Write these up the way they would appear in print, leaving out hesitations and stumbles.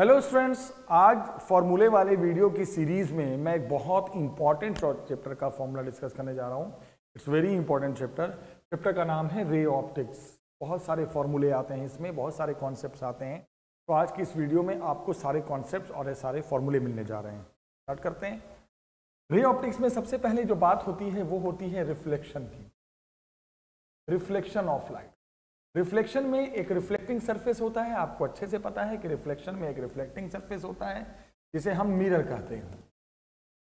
Hello students, आज फॉर्मूले वाले वीडियो की सीरीज में मैं एक बहुत इंपॉर्टेंट चैप्टर का फॉर्मूला डिस्कस करने जा रहा हूँ। इट्स वेरी इंपॉर्टेंट चैप्टर का नाम है रे ऑप्टिक्स। बहुत सारे फॉर्मूले आते हैं इसमें, बहुत सारे कॉन्सेप्ट्स आते हैं। तो आज की इस वीडियो में आपको सारे कॉन्सेप्ट्स और सारे फॉर्मूले मिलने जा रहे हैं। स्टार्ट करते हैं। रे ऑप्टिक्स में सबसे पहले जो बात होती है वो होती है रिफ्लेक्शन की, रिफ्लेक्शन ऑफ लाइट। रिफ्लेक्शन में एक रिफ्लेक्टिंग सरफेस होता है, आपको अच्छे से पता है कि रिफ्लेक्शन में एक रिफ्लेक्टिंग सरफेस होता है जिसे हम मिरर कहते हैं।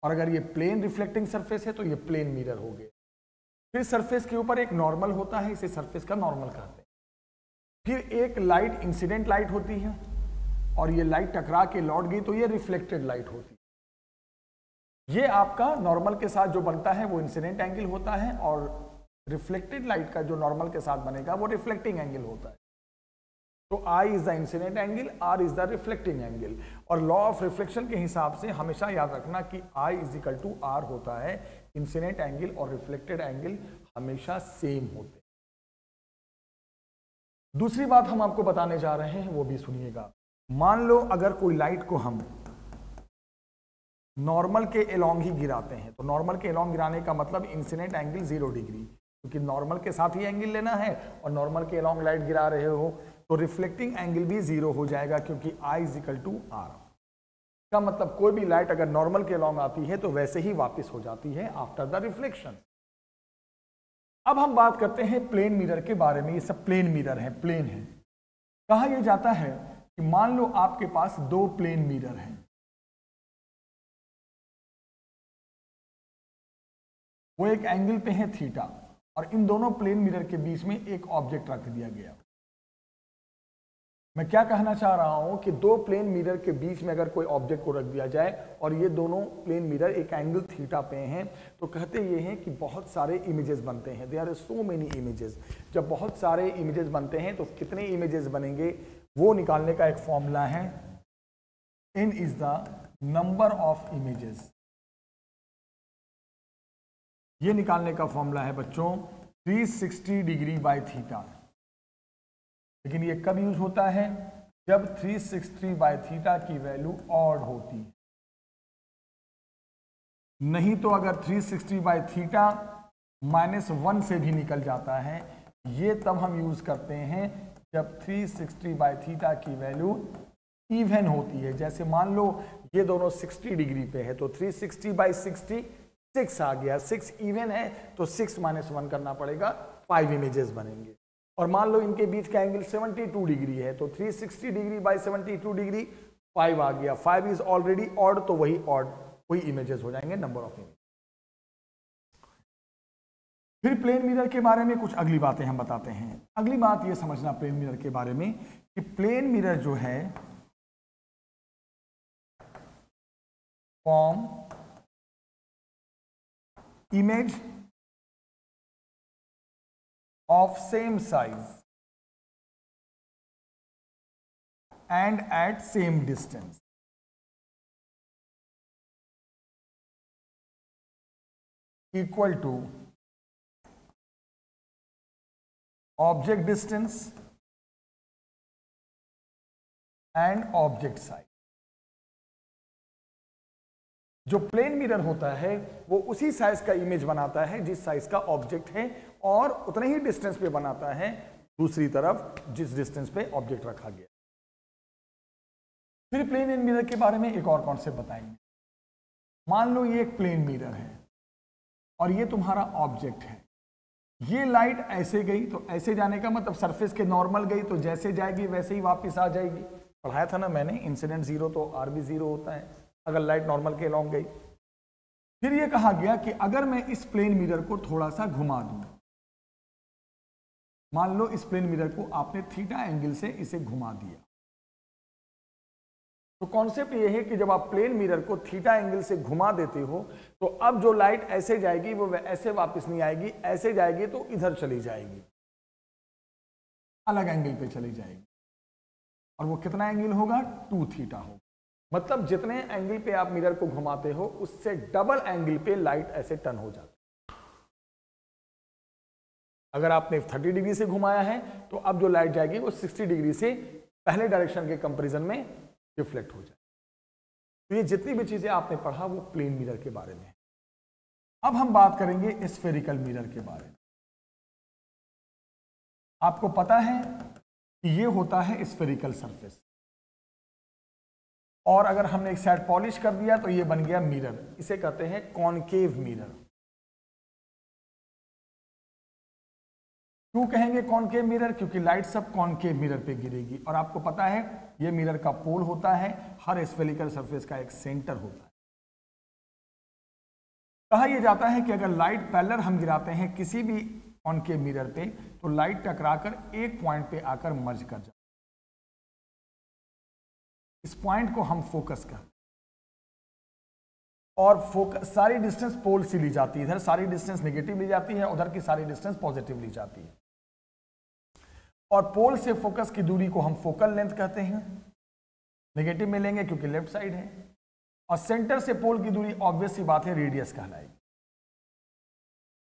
और अगर ये प्लेन रिफ्लेक्टिंग सरफेस है तो ये प्लेन मिरर हो गया। फिर सरफेस के ऊपर एक नॉर्मल होता है, इसे सरफेस का नॉर्मल कहते हैं। फिर एक लाइट इंसिडेंट लाइट होती है और ये लाइट टकरा के लौट गई तो ये रिफ्लेक्टेड लाइट होती है। ये आपका नॉर्मल के साथ जो बनता है वो इंसिडेंट एंगल होता है और रिफ्लेक्टेड लाइट का जो नॉर्मल के साथ बनेगा वो रिफ्लेक्टिंग एंगल होता है। तो I is the incident angle, R is the reflecting angle. और लॉ ऑफ रिफ्लेक्शन के हिसाब से हमेशा याद रखना कि I is equal to R होता है। इंसिडेंट एंगल और रिफ्लेक्टेड एंगल हमेशा सेम होते हैं। दूसरी बात हम आपको बताने जा रहे हैं, वो भी सुनिएगा। मान लो अगर कोई लाइट को हम नॉर्मल के एलोंग ही गिराते हैं, तो नॉर्मल के एलोंग गिराने का मतलब इंसिडेंट एंगल 0 डिग्री, क्योंकि नॉर्मल के साथ ही एंगल लेना है और नॉर्मल के अलोंग लाइट गिरा रहे हो तो रिफ्लेक्टिंग एंगल भी 0 हो जाएगा, क्योंकि I is equal to R का मतलब कोई भी लाइट अगर नॉर्मल के अलोंग आती है तो वैसे ही वापस हो जाती है आफ्टर द रिफ्लेक्शन। अब हम बात करते हैं प्लेन मिरर के बारे में। ये सब प्लेन मिरर है, प्लेन है। कहा यह जाता है कि मान लो आपके पास दो प्लेन मिरर हैं, वो एक एंगल पे है थीटा, और इन दोनों प्लेन मिरर के बीच में एक ऑब्जेक्ट रख दिया गया। मैं क्या कहना चाह रहा हूं कि दो प्लेन मिरर के बीच में अगर कोई ऑब्जेक्ट को रख दिया जाए और ये दोनों प्लेन मिरर एक एंगल थीटा पे हैं, तो कहते ये हैं कि बहुत सारे इमेजेस बनते हैं। There are so many images. जब बहुत सारे इमेजेस बनते हैं तो कितने इमेजेस बनेंगे वो निकालने का एक फॉर्मूला है, n is the number of images. ये निकालने का फॉर्मूला है बच्चों 360 डिग्री बाय थीटा। लेकिन ये कब यूज होता है? जब 360 बाय थीटा की वैल्यू ऑड होती है। नहीं तो अगर 360 बाय थीटा -1 से भी निकल जाता है, ये तब हम यूज करते हैं जब 360 बाय थीटा की वैल्यू इवन होती है। जैसे मान लो ये दोनों 60 डिग्री पे है तो 360 बाय 60 6 आ गया, 6 इवन है तो 6 - 1 करना पड़ेगा, 5 इमेजेस बनेंगे। और मान लो इनके बीच का एंगल 72 डिग्री है तो 360 डिग्री बाय 72 डिग्री 5 आ गया। 5 इज ऑलरेडी ऑड, तो वही ऑड वही इमेजेस हो जाएंगे, नंबर ऑफ इमेज। फिर प्लेन मिरर के बारे में कुछ अगली बातें हम बताते हैं। अगली बात ये समझना प्लेन मिरर के बारे में कि प्लेन मिरर जो है form image of same size and at same distance equal to object distance and object size। जो प्लेन मिरर होता है वो उसी साइज का इमेज बनाता है जिस साइज का ऑब्जेक्ट है, और उतने ही डिस्टेंस पे बनाता है दूसरी तरफ जिस डिस्टेंस पे ऑब्जेक्ट रखा गया। फिर प्लेन एंड मिरर के बारे में एक और कॉन्सेप्ट बताएंगे। मान लो ये एक प्लेन मिरर है और ये तुम्हारा ऑब्जेक्ट है। ये लाइट ऐसे गई तो ऐसे जाने का मतलब सरफेस के नॉर्मल गई तो जैसे जाएगी वैसे ही वापस आ जाएगी। पढ़ाया था ना मैंने, इंसिडेंट 0 तो R भी 0 होता है अगर लाइट नॉर्मल के अलोंग गई। फिर ये कहा गया कि अगर मैं इस प्लेन मिरर को थोड़ा सा घुमा दूं, मान लो इस प्लेन मिरर को आपने थीटा एंगल से इसे घुमा दिया, तो कॉन्सेप्ट ये है कि जब आप प्लेन मिरर को थीटा एंगल से घुमा देते हो तो अब जो लाइट ऐसे जाएगी वो ऐसे वापस नहीं आएगी, ऐसे जाएगी तो इधर चली जाएगी, अलग एंगल पे चली जाएगी। और वो कितना एंगल होगा? 2 थीटा होगा। मतलब जितने एंगल पे आप मिरर को घुमाते हो उससे डबल एंगल पे लाइट ऐसे टर्न हो जाती है। अगर आपने 30 डिग्री से घुमाया है तो अब जो लाइट जाएगी वो 60 डिग्री से पहले डायरेक्शन के कंपैरिजन में रिफ्लेक्ट हो जाए। तो ये जितनी भी चीजें आपने पढ़ा वो प्लेन मिरर के बारे में है। अब हम बात करेंगे स्फेरिकल मिरर के बारे में। आपको पता है कि ये होता है स्फेरिकल सरफेस, और अगर हमने एक साइड पॉलिश कर दिया तो ये बन गया मिरर। इसे कहते हैं कॉनकेव मिरर। क्यों कहेंगे कॉनकेव मिरर? क्योंकि लाइट सब कॉनकेव मिरर पे गिरेगी, और आपको पता है ये मिरर का पोल होता है, हर स्फेरिकल सरफेस का एक सेंटर होता है। कहा यह जाता है कि अगर लाइट पैरेलल हम गिराते हैं किसी भी कॉनकेव मिरर पे, तो लाइट टकराकर एक पॉइंट पे आकर मर्ज कर जाती है। इस पॉइंट को हम फोकस करते हैं, और फोकस सारी डिस्टेंस पोल से ली जाती है। इधर सारी डिस्टेंस नेगेटिव ली जाती है, उधर की सारी डिस्टेंस पॉजिटिव ली जाती है। और पोल से फोकस की दूरी को हम फोकल लेंथ कहते हैं। नेगेटिव में लेंगे क्योंकि लेफ्ट साइड है, और सेंटर से पोल की दूरी ऑब्वियस सी बात है रेडियस कहलाएगी,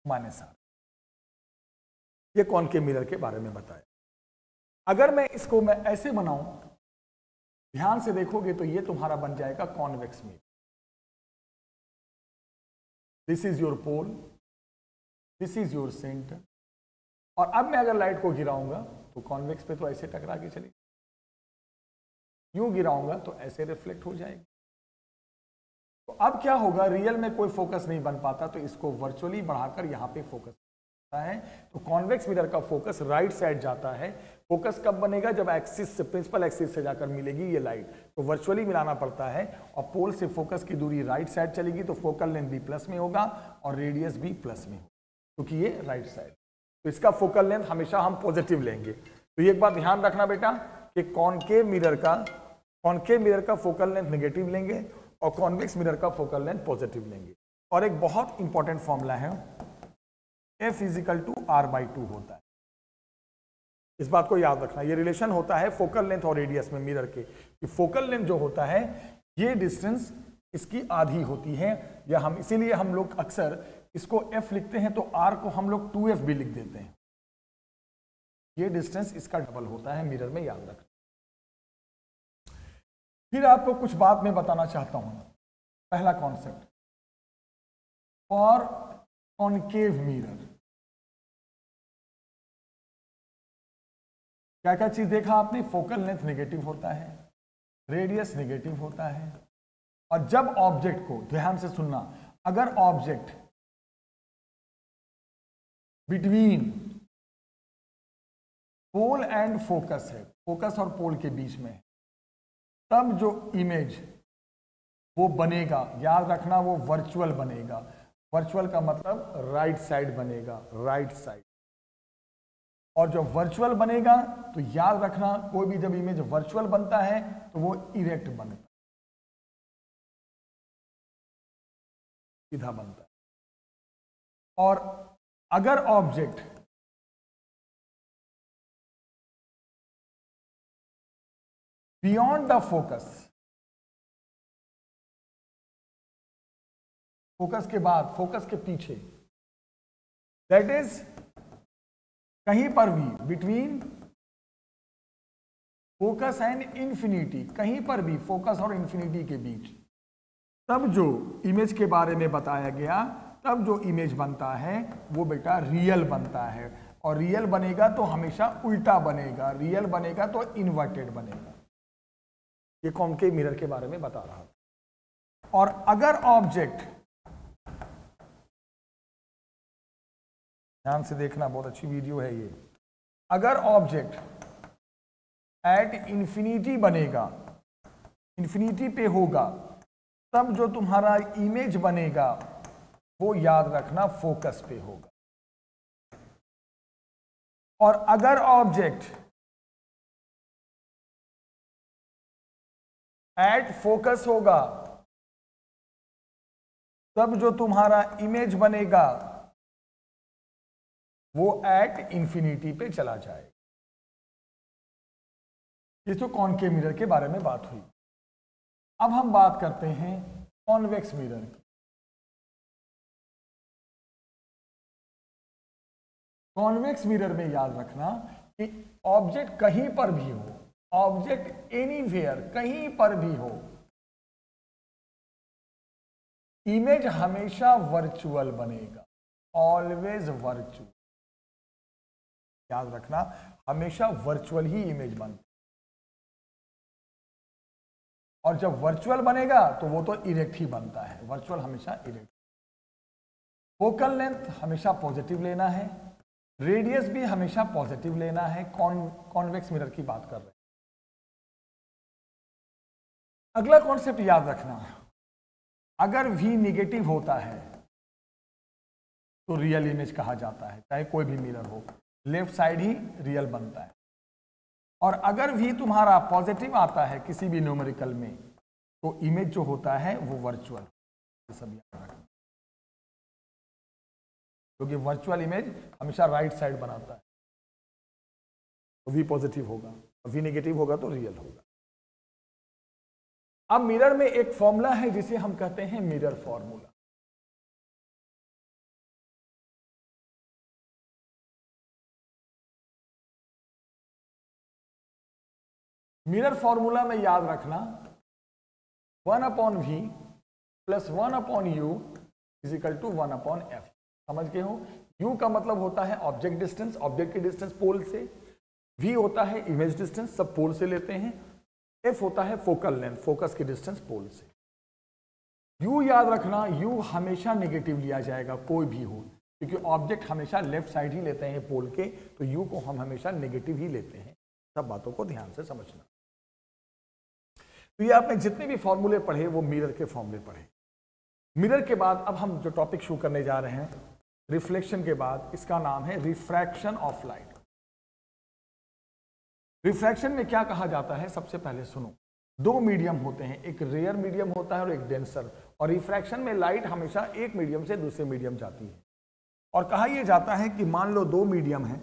-r। ये कॉनकेव मिरर के बारे में बताया। अगर मैं इसको ऐसे बनाऊं, ध्यान से देखोगे तो ये तुम्हारा बन जाएगा convex mirror. This is your pole, this is your centre, और अब मैं अगर लाइट को गिराऊंगा तो कॉन्वेक्स पे तो ऐसे टकरा के चलेगी, यूं गिराऊंगा तो ऐसे रिफ्लेक्ट हो जाएगी। तो अब क्या होगा, रियल में कोई फोकस नहीं बन पाता, तो इसको वर्चुअली बढ़ाकर यहां पे फोकस है। तो कॉन्वेक्स मिरर का फोकस राइट साइड जाता है। फोकस कब बनेगा? जब एक्सिस से, प्रिंसिपल एक्सिस से जाकर मिलेगी ये लाइट, तो वर्चुअली मिलाना पड़ता है, और पोल से फोकस की दूरी राइट साइड चलेगी, तो फोकल लेंथ भी प्लस में होगा और रेडियस भी प्लस में होगा, क्योंकि ये राइट साइड। तो इसका फोकल लेंथ हमेशा हम पॉजिटिव लेंगे। तो एक बात ध्यान रखना बेटा कि कॉनकेव मिरर का फोकल लेंथ नेगेटिव लेंगे, और कॉन्वेक्स मिरर का फोकल लेंथ पॉजिटिव लेंगे। और एक बहुत इंपॉर्टेंट फॉर्मूला है, F = R/2 होता है। इस बात को याद रखना, ये रिलेशन होता है फोकल लेंथ और रेडियस में मिरर के। कि फोकल लेंथ जो होता है, ये डिस्टेंस इसकी आधी होती है, या हम इसीलिए हम लोग अक्सर इसको F लिखते हैं, तो R को हम लोग 2F भी लिख देते हैं। ये डिस्टेंस इसका डबल होता है मिरर में, याद रखना। फिर आपको कुछ बात मैं बताना चाहता हूं। पहला कॉन्सेप्ट, फॉर कॉनकेव मिरर क्या क्या चीज देखा आपने? फोकल लेंथ नेगेटिव होता है, रेडियस नेगेटिव होता है, और जब ऑब्जेक्ट को, ध्यान से सुनना, अगर object between pole and focus है, फोकस और पोल के बीच में, तब जो इमेज वो बनेगा, याद रखना, वो वर्चुअल बनेगा। वर्चुअल का मतलब राइट साइड बनेगा, राइट साइड। और जब वर्चुअल बनेगा तो याद रखना, कोई भी जब इमेज वर्चुअल बनता है तो वो इरेक्ट बनता है, सीधा बनता है। और अगर object beyond the focus, focus के बाद, फोकस के पीछे, दैट इज कहीं पर भी बिटवीन फोकस एंड इंफिनिटी, कहीं पर भी फोकस और इंफिनिटी के बीच, तब जो इमेज के बारे में बताया गया, तब जो इमेज बनता है वो बेटा रियल बनता है। और रियल बनेगा तो हमेशा उल्टा बनेगा, रियल बनेगा तो इन्वर्टेड बनेगा। ये कॉनकेव मिरर के बारे में बता रहा था। और अगर ऑब्जेक्ट, ध्यान से देखना, बहुत अच्छी वीडियो है ये, अगर ऑब्जेक्ट एट इंफिनिटी बनेगा, इंफिनिटी पे होगा, तब जो तुम्हारा इमेज बनेगा वो याद रखना फोकस पे होगा। और अगर ऑब्जेक्ट एट फोकस होगा, तब जो तुम्हारा इमेज बनेगा वो एट इंफिनिटी पे चला जाएगा। ये तो कॉनकेव मिरर के बारे में बात हुई। अब हम बात करते हैं कॉन्वेक्स मिरर की। कॉन्वेक्स मिरर में याद रखना कि ऑब्जेक्ट कहीं पर भी हो, ऑब्जेक्ट एनीवेयर, कहीं पर भी हो, इमेज हमेशा वर्चुअल बनेगा, ऑलवेज वर्चुअल। याद रखना, हमेशा वर्चुअल ही इमेज बनती, और जब वर्चुअल बनेगा तो वो तो इरेक्ट ही बनता है, वर्चुअल हमेशा इरेक्ट। फोकल लेंथ हमेशा पॉजिटिव लेना है, रेडियस भी हमेशा पॉजिटिव लेना है, कॉन्वेक्स मिरर की बात कर रहे हैं। अगला कॉन्सेप्ट याद रखना, अगर V निगेटिव होता है तो रियल इमेज कहा जाता है, चाहे कोई भी मिरर हो, लेफ्ट साइड ही रियल बनता है। और अगर V तुम्हारा पॉजिटिव आता है किसी भी न्यूमेरिकल में, तो इमेज जो होता है वो वर्चुअल, ये सब याद रखना, क्योंकि वर्चुअल इमेज हमेशा राइट साइड बनाता है। तो V पॉजिटिव होगा, V नेगेटिव होगा तो रियल होगा। अब मिरर में एक फॉर्मूला है जिसे हम कहते हैं मिरर फॉर्मूला। मिरर फॉर्मूला में याद रखना 1/V plus 1/U is equal to 1/F। समझ गए हो? U का मतलब होता है ऑब्जेक्ट डिस्टेंस, ऑब्जेक्ट की डिस्टेंस पोल से। V होता है इमेज डिस्टेंस, सब पोल से लेते हैं। F होता है फोकल लेंथ, फोकस की डिस्टेंस पोल से। U याद रखना, U हमेशा नेगेटिव लिया जाएगा, कोई भी हो, क्योंकि ऑब्जेक्ट हमेशा लेफ्ट साइड ही लेते हैं पोल के, तो U को हम हमेशा नेगेटिव ही लेते हैं। सब बातों को ध्यान से समझना। तो ये आपने जितने भी फॉर्मूले पढ़े वो मिरर के फॉर्मूले पढ़े। मिरर के बाद अब हम जो टॉपिक शुरू करने जा रहे हैं रिफ्लेक्शन के बाद, इसका नाम है रिफ्रैक्शन ऑफ लाइट। रिफ्रैक्शन में क्या कहा जाता है? सबसे पहले सुनो, दो मीडियम होते हैं, एक रेयर मीडियम होता है और एक डेंसर। और रिफ्रैक्शन में लाइट हमेशा एक मीडियम से दूसरे मीडियम जाती है। और कहा यह जाता है कि मान लो दो मीडियम है,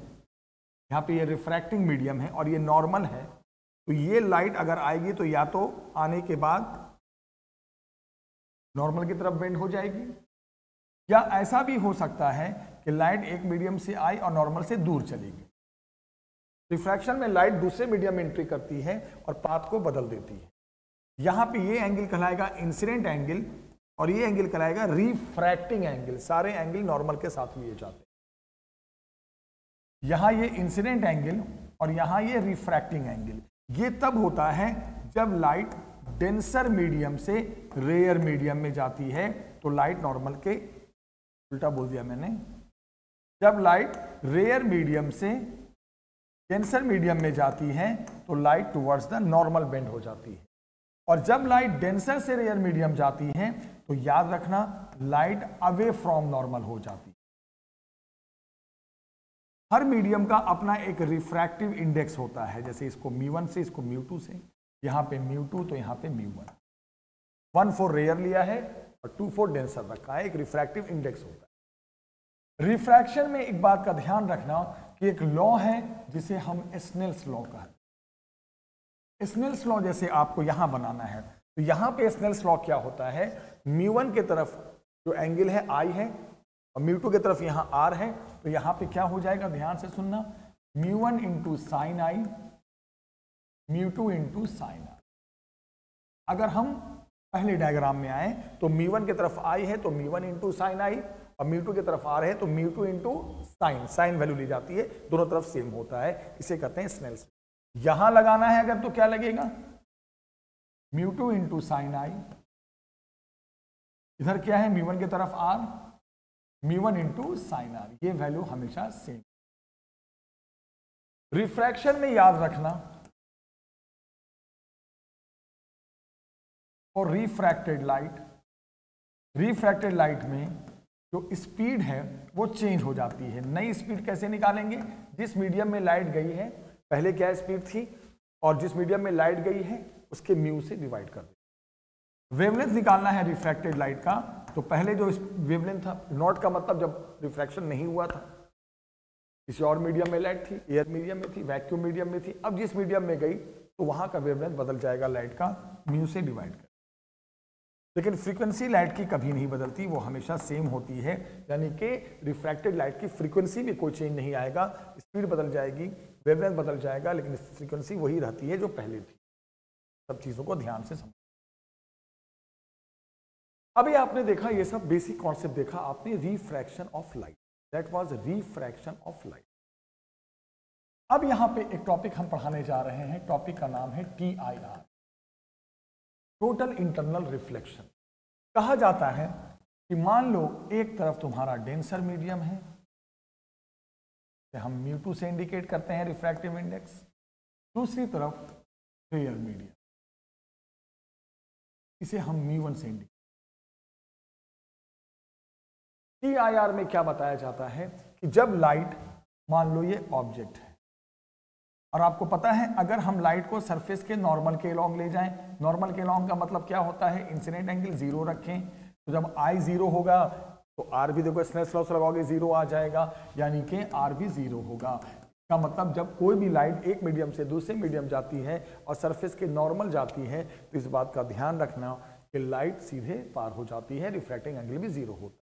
यहाँ पे ये रिफ्रैक्टिंग मीडियम है और ये नॉर्मल है, तो ये लाइट अगर आएगी तो या तो आने के बाद नॉर्मल की तरफ बेंड हो जाएगी, या ऐसा भी हो सकता है कि लाइट एक मीडियम से आई और नॉर्मल से दूर चलेगी। रिफ्रैक्शन में लाइट दूसरे मीडियम में एंट्री करती है और पाथ को बदल देती है। यहां पे ये एंगल कहलाएगा इंसिडेंट एंगल और ये एंगल कहलाएगा रिफ्रैक्टिंग एंगल। सारे एंगल नॉर्मल के साथ लिए जाते हैं। यहां ये इंसिडेंट एंगल और यहां ये रिफ्रैक्टिंग एंगल। ये तब होता है जब लाइट डेंसर मीडियम से रेयर मीडियम में जाती है, तो लाइट नॉर्मल के उल्टा बोल दिया मैंने। जब लाइट रेयर मीडियम से डेंसर मीडियम में जाती है तो light towards the normal bend हो जाती है। और जब लाइट डेंसर से रेयर मीडियम जाती है तो याद रखना लाइट अवे फ्रॉम नॉर्मल हो जाती है। हर मीडियम का अपना एक रिफ्रैक्टिव इंडेक्स होता है, जैसे इसको μ1 से, इसको μ2 से, यहां पे μ2 तो यहां पे μ1। 1 फॉर रेयर लिया है और 2 फॉर डेंसर रखा है, एक रिफ्रैक्टिव इंडेक्स होता है। रिफ्रैक्शन में एक बात का ध्यान रखना कि एक लॉ है जिसे हम स्नेल्स लॉ कहते हैं। स्नेल्स लॉ जैसे आपको यहां बनाना है, तो यहां पे स्नेल्स लॉ क्या होता है, μ1 के तरफ जो एंगल है I है और μ2 की तरफ यहां R है, तो यहां पे क्या हो जाएगा, ध्यान से सुनना, μ1 into sine I, μ2 into sine R। अगर हम पहले डायग्राम में आए तो μ1 की तरफ I है तो μ1 इंटू साइन I, और μ2 की तरफ R है तो μ2 इंटू साइन वैल्यू ली जाती है, दोनों तरफ सेम होता है, इसे कहते हैं स्नेल्स। यहां लगाना है अगर तो क्या लगेगा, μ2 इंटू साइन I, इधर क्या है μ1 की तरफ R, μ1 इंटू साइन R, ये वैल्यू हमेशा सेम। रिफ्रैक्शन में याद रखना और रिफ्रैक्टेड लाइट में जो स्पीड है वो चेंज हो जाती है। नई स्पीड कैसे निकालेंगे, जिस मीडियम में लाइट गई है पहले क्या स्पीड थी और जिस मीडियम में लाइट गई है उसके म्यू से डिवाइड कर दें। वेवलेंथ निकालना है रिफ्रैक्टेड लाइट का, तो पहले जो वेवलेंथ था, नॉट का मतलब जब रिफ्रैक्शन नहीं हुआ था किसी और मीडियम में लाइट थी, एयर मीडियम में थी, वैक्यूम मीडियम में थी, अब जिस मीडियम में गई तो वहां का वेवलेंथ बदल जाएगा लाइट का, म्यू से डिवाइड कर। लेकिन फ्रीक्वेंसी लाइट की कभी नहीं बदलती, वो हमेशा सेम होती है, यानी कि रिफ्रैक्टेड लाइट की फ्रीक्वेंसी में कोई चेंज नहीं आएगा, स्पीड बदल जाएगी, वेवलेंथ बदल जाएगा लेकिन फ्रीक्वेंसी वही रहती है जो पहले थी। सब चीजों को ध्यान से समझ। अभी आपने देखा, ये सब बेसिक कॉन्सेप्ट देखा आपने, refraction of light, that was refraction of light. अब यहां पे एक टॉपिक हम पढ़ाने जा रहे हैं, टॉपिक का नाम है TIR, टोटल इंटरनल रिफ्लेक्शन। कहा जाता है कि मान लो एक तरफ तुम्हारा डेंसर मीडियम है, हम μ2 से इंडिकेट करते हैं रिफ्रैक्टिव इंडेक्स, दूसरी तरफ रेयर मीडियम, इसे हम μ1 से इंडिकेट। TIR में क्या बताया जाता है कि जब लाइट, मान लो ये ऑब्जेक्ट है और आपको पता है अगर हम लाइट को सरफेस के नॉर्मल के अलॉन्ग ले जाएं, नॉर्मल के अलॉन्ग का मतलब क्या होता है, इंसिडेंट एंगल 0 रखें, तो जब I 0 होगा तो R भी देखो स्नेल्स लॉ से लगाओगे 0 आ जाएगा, यानी कि R भी 0 होगा। का मतलब जब कोई भी लाइट एक मीडियम से दूसरे मीडियम जाती है और सरफेस के नॉर्मल जाती है तो इस बात का ध्यान रखना कि लाइट सीधे पार हो जाती है, रिफ्रैक्टिंग एंगल भी 0 होता है।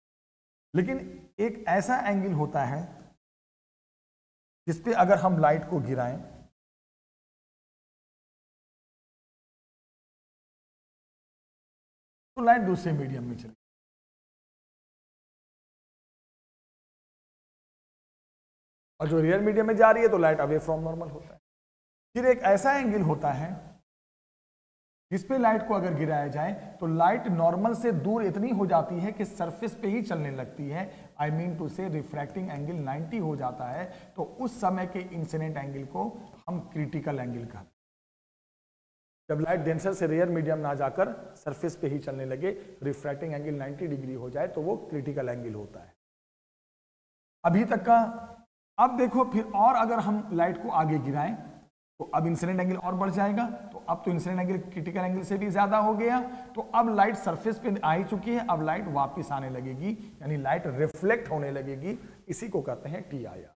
लेकिन एक ऐसा एंगल होता है जिसपे अगर हम लाइट को गिराएं तो लाइट दूसरे मीडियम में चली, और जो रियल मीडियम में जा रही है तो लाइट अवे फ्रॉम नॉर्मल होता है। फिर एक ऐसा एंगल होता है जिस पे लाइट को अगर गिराया जाए तो लाइट नॉर्मल से दूर इतनी हो जाती है कि सरफेस पे ही चलने लगती है, आई मीन टू से रिफ्रैक्टिंग एंगल 90 हो जाता है, तो उस समय के इंसिडेंट एंगल को हम क्रिटिकल एंगल कहते हैं। जब लाइट डेंसर से रेयर मीडियम ना जाकर सरफेस पे ही चलने लगे, रिफ्रैक्टिंग एंगल 90 डिग्री हो जाए तो वो क्रिटिकल एंगल होता है। अभी तक का। अब देखो फिर और अगर हम लाइट को आगे गिराएं तो अब इंसिडेंट एंगल और बढ़ जाएगा, तो अब तो इंसिडेंट एंगल क्रिटिकल एंगल से भी ज्यादा हो गया, तो अब लाइट सरफेस पे आ ही चुकी है, अब लाइट वापस आने लगेगी, यानी लाइट रिफ्लेक्ट होने लगेगी, इसी को कहते हैं TIR।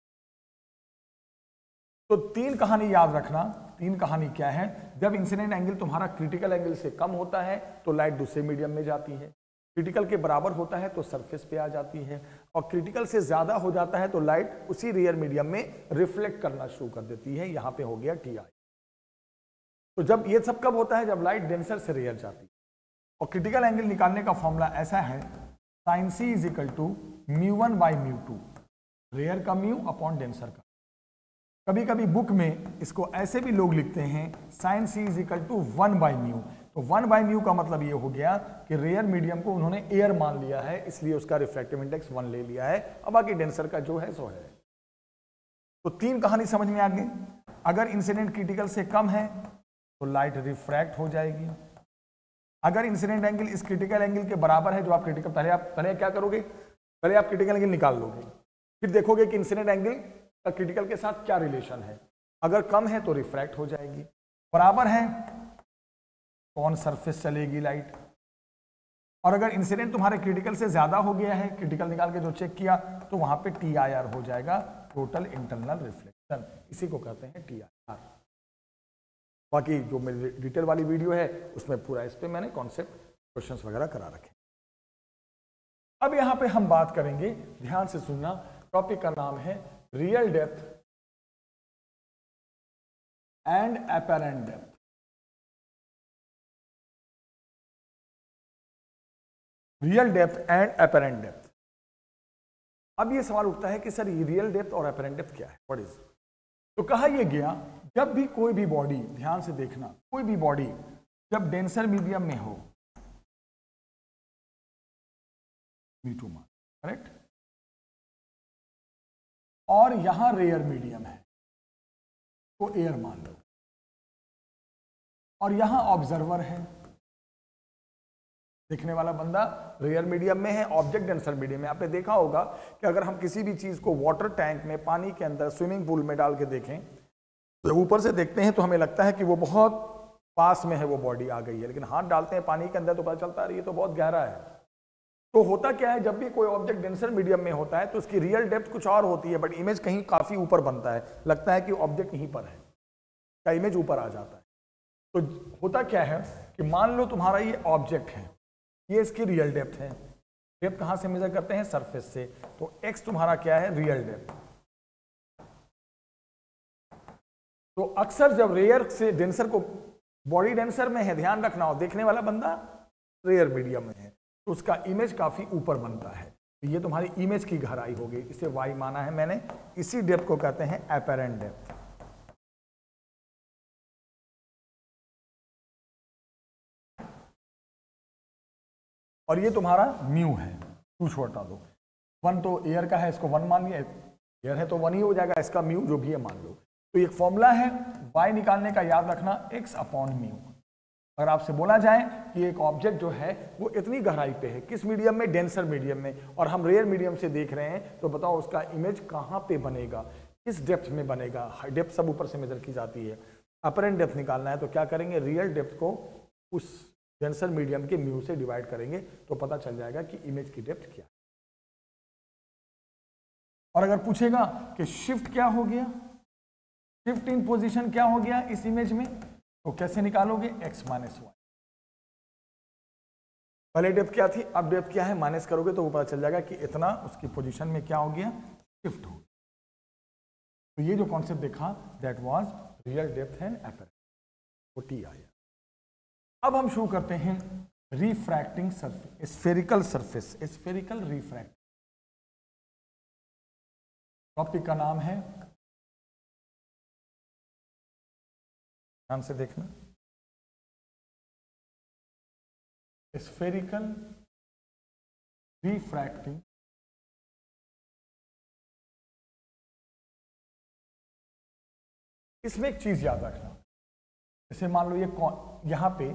तो तीन कहानी याद रखना। तीन कहानी क्या है, जब इंसिडेंट एंगल तुम्हारा क्रिटिकल एंगल से कम होता है तो लाइट दूसरे मीडियम में जाती है, क्रिटिकल के बराबर होता है तो सरफेस पे आ जाती है, और क्रिटिकल से ज्यादा हो जाता है तो लाइट उसी रेयर मीडियम में रिफ्लेक्ट करना शुरू कर देती है। यहां पे हो गया TI। तो जब ये सब कब होता है, जब लाइट डेंसर से रेयर जाती है। और क्रिटिकल एंगल निकालने का फॉर्मूला ऐसा है, sin c is equal to μ1 by μ2, rare का म्यू अपॉन डेंसर का। कभी कभी बुक में इसको ऐसे भी लोग लिखते हैं sin c is equal to 1 by mu. तो 1 बाई म्यू का मतलब ये हो गया कि रेयर मीडियम को उन्होंने एयर मान लिया है, इसलिए उसका रिफ्रैक्टिव इंडेक्स 1 ले लिया है, अब बाकी डेंसर का जो है सो है। तो तीन कहानी समझ में आ गई। अगर इंसिडेंट क्रिटिकल से कम है तो लाइट रिफ्रैक्ट हो जाएगी, अगर इंसिडेंट एंगल इस क्रिटिकल एंगल के बराबर है, जो आप क्रिटिकल पहले क्या करोगे, पहले आप क्रिटिकल एंगल निकाल लोगे, फिर देखोगे कि इंसिडेंट एंगल का क्रिटिकल के साथ क्या रिलेशन है। अगर कम है तो रिफ्रैक्ट हो जाएगी, बराबर है तो ऑन सरफेस चलेगी लाइट, और अगर इंसिडेंट तुम्हारे क्रिटिकल से ज्यादा हो गया है, क्रिटिकल निकाल के जो चेक किया, तो वहां पे TIR हो जाएगा, टोटल इंटरनल रिफ्लेक्शन, इसी को कहते हैं TIR। बाकी जो मेरी डिटेल वाली वीडियो है उसमें पूरा इस पे मैंने कॉन्सेप्ट क्वेश्चंस वगैरह करा रखे। अब यहां पे हम बात करेंगे, ध्यान से सुनना, टॉपिक का नाम है real depth and apparent depth. Real depth and apparent depth. अब ये सवाल उठता है कि सर ये रियल डेप्थ और अपैरेंट डेप्थ क्या है, व्हाट इज। तो कहा यह गया, जब भी कोई भी बॉडी, ध्यान से देखना, कोई भी बॉडी जब डेंसर मीडियम में हो, M2 मान, करेक्ट, और यहां रेयर मीडियम है तो एयर मान लो, और यहां ऑब्जर्वर है, देखने वाला बंदा रेयर मीडियम में है, ऑब्जेक्ट डेंसर मीडियम में। आपने देखा होगा कि अगर हम किसी भी चीज को वाटर टैंक में, पानी के अंदर, स्विमिंग पूल में डाल के देखें, तो ऊपर से देखते हैं तो हमें लगता है कि वो बहुत पास में है, वो बॉडी आ गई है, लेकिन हाथ डालते हैं पानी के अंदर तो पता चलता है ये तो बहुत गहरा है। तो होता क्या है, जब भी कोई ऑब्जेक्ट डेंसर मीडियम में होता है तो उसकी रियल डेप्थ कुछ और होती है, बट इमेज कहीं काफी ऊपर बनता है, लगता है कि ऑब्जेक्ट यहीं पर है, का इमेज ऊपर आ जाता है। तो होता क्या है कि मान लो तुम्हारा ये ऑब्जेक्ट है, ये इसकी रियल डेप्थ है, डेप्थ कहां से मेजर करते हैं, सरफेस से, तो x तुम्हारा क्या है, रियल डेप्थ, तो अक्सर जब रेयर से डेंसर को, बॉडी डेंसर में है, ध्यान रखना हो, देखने वाला बंदा रेयर मीडियम में है तो उसका इमेज काफी ऊपर बनता है। तो ये तुम्हारी इमेज की गहराई होगी, इसे वाई माना है मैंने। इसी डेप्थ को कहते हैं एपेरेंट डेप्थ। और ये तुम्हारा म्यू है, टू छोटा दो। 1 तो एयर का है, इसको 1 मान लिया, एयर है तो 1 ही हो जाएगा, इसका म्यू जो भी है मान लो। तो एक फॉर्मूला है y निकालने का, याद रखना x अपॉन म्यू। अगर आपसे बोला जाए कि एक ऑब्जेक्ट जो है वो इतनी गहराई पे है, किस मीडियम में, डेंसर मीडियम में, और हम रेयर मीडियम से देख रहे हैं, तो बताओ उसका इमेज कहाँ पे बनेगा, किस डेप्थ में बनेगा। डेप्थ सब ऊपर से मेजर की जाती है। अपरेंट डेप्थ निकालना है तो क्या करेंगे, रियल डेप्थ को उस डेंसर मीडियम के म्यू से डिवाइड करेंगे तो पता चल जाएगा कि इमेज की डेप्थ क्या है। और अगर पूछेगा कि शिफ्ट क्या हो गया, शिफ्ट इन पोजीशन क्या हो गया इस इमेज में, तो कैसे निकालोगे, x माइनस वाई। पहले डेप्थ क्या थी, अब डेप्थ क्या है, माइनस करोगे तो वो पता चल जाएगा कि इतना उसकी पोजीशन में क्या हो गया, शिफ्ट हो गया। तो ये जो कॉन्सेप्ट देखा, that was real depth and apparent, वो टी आया। अब हम शुरू करते हैं refracting surface, spherical surface, spherical refract. Topic का नाम है, ध्यान से देखना, स्फेरिकल रिफ्रैक्टिंग इसमें एक चीज याद रखना, जैसे मान लो ये यहां पे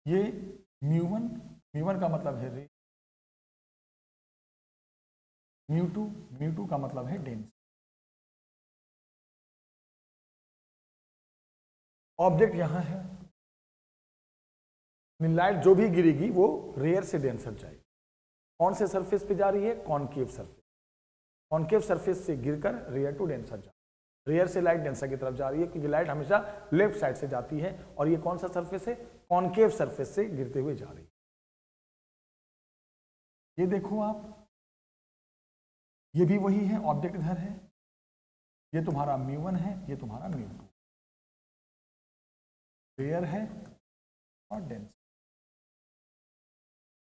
ये म्यू1 का मतलब है रे, म्यू2 का मतलब है डेंस। ऑब्जेक्ट यहां है, लाइट जो भी गिरेगी वो रेयर से डेंसर जाएगी। कौन से सरफेस पे जा रही है, कॉनकेव सरफेस। कॉनकेव सरफेस से गिरकर रेयर टू डेंसर जा, रेयर से लाइट डेंसर की तरफ जा रही है, क्योंकि लाइट हमेशा लेफ्ट साइड से जाती है। और ये कौन सा सरफेस है, कॉनकेव सरफेस से गिरते हुए जा रही है। ये देखो आप, ये भी वही है, ऑब्जेक्ट इधर है, ये तुम्हारा म्यू1 है, ये तुम्हारा म्यू2, रेयर है और डेंस।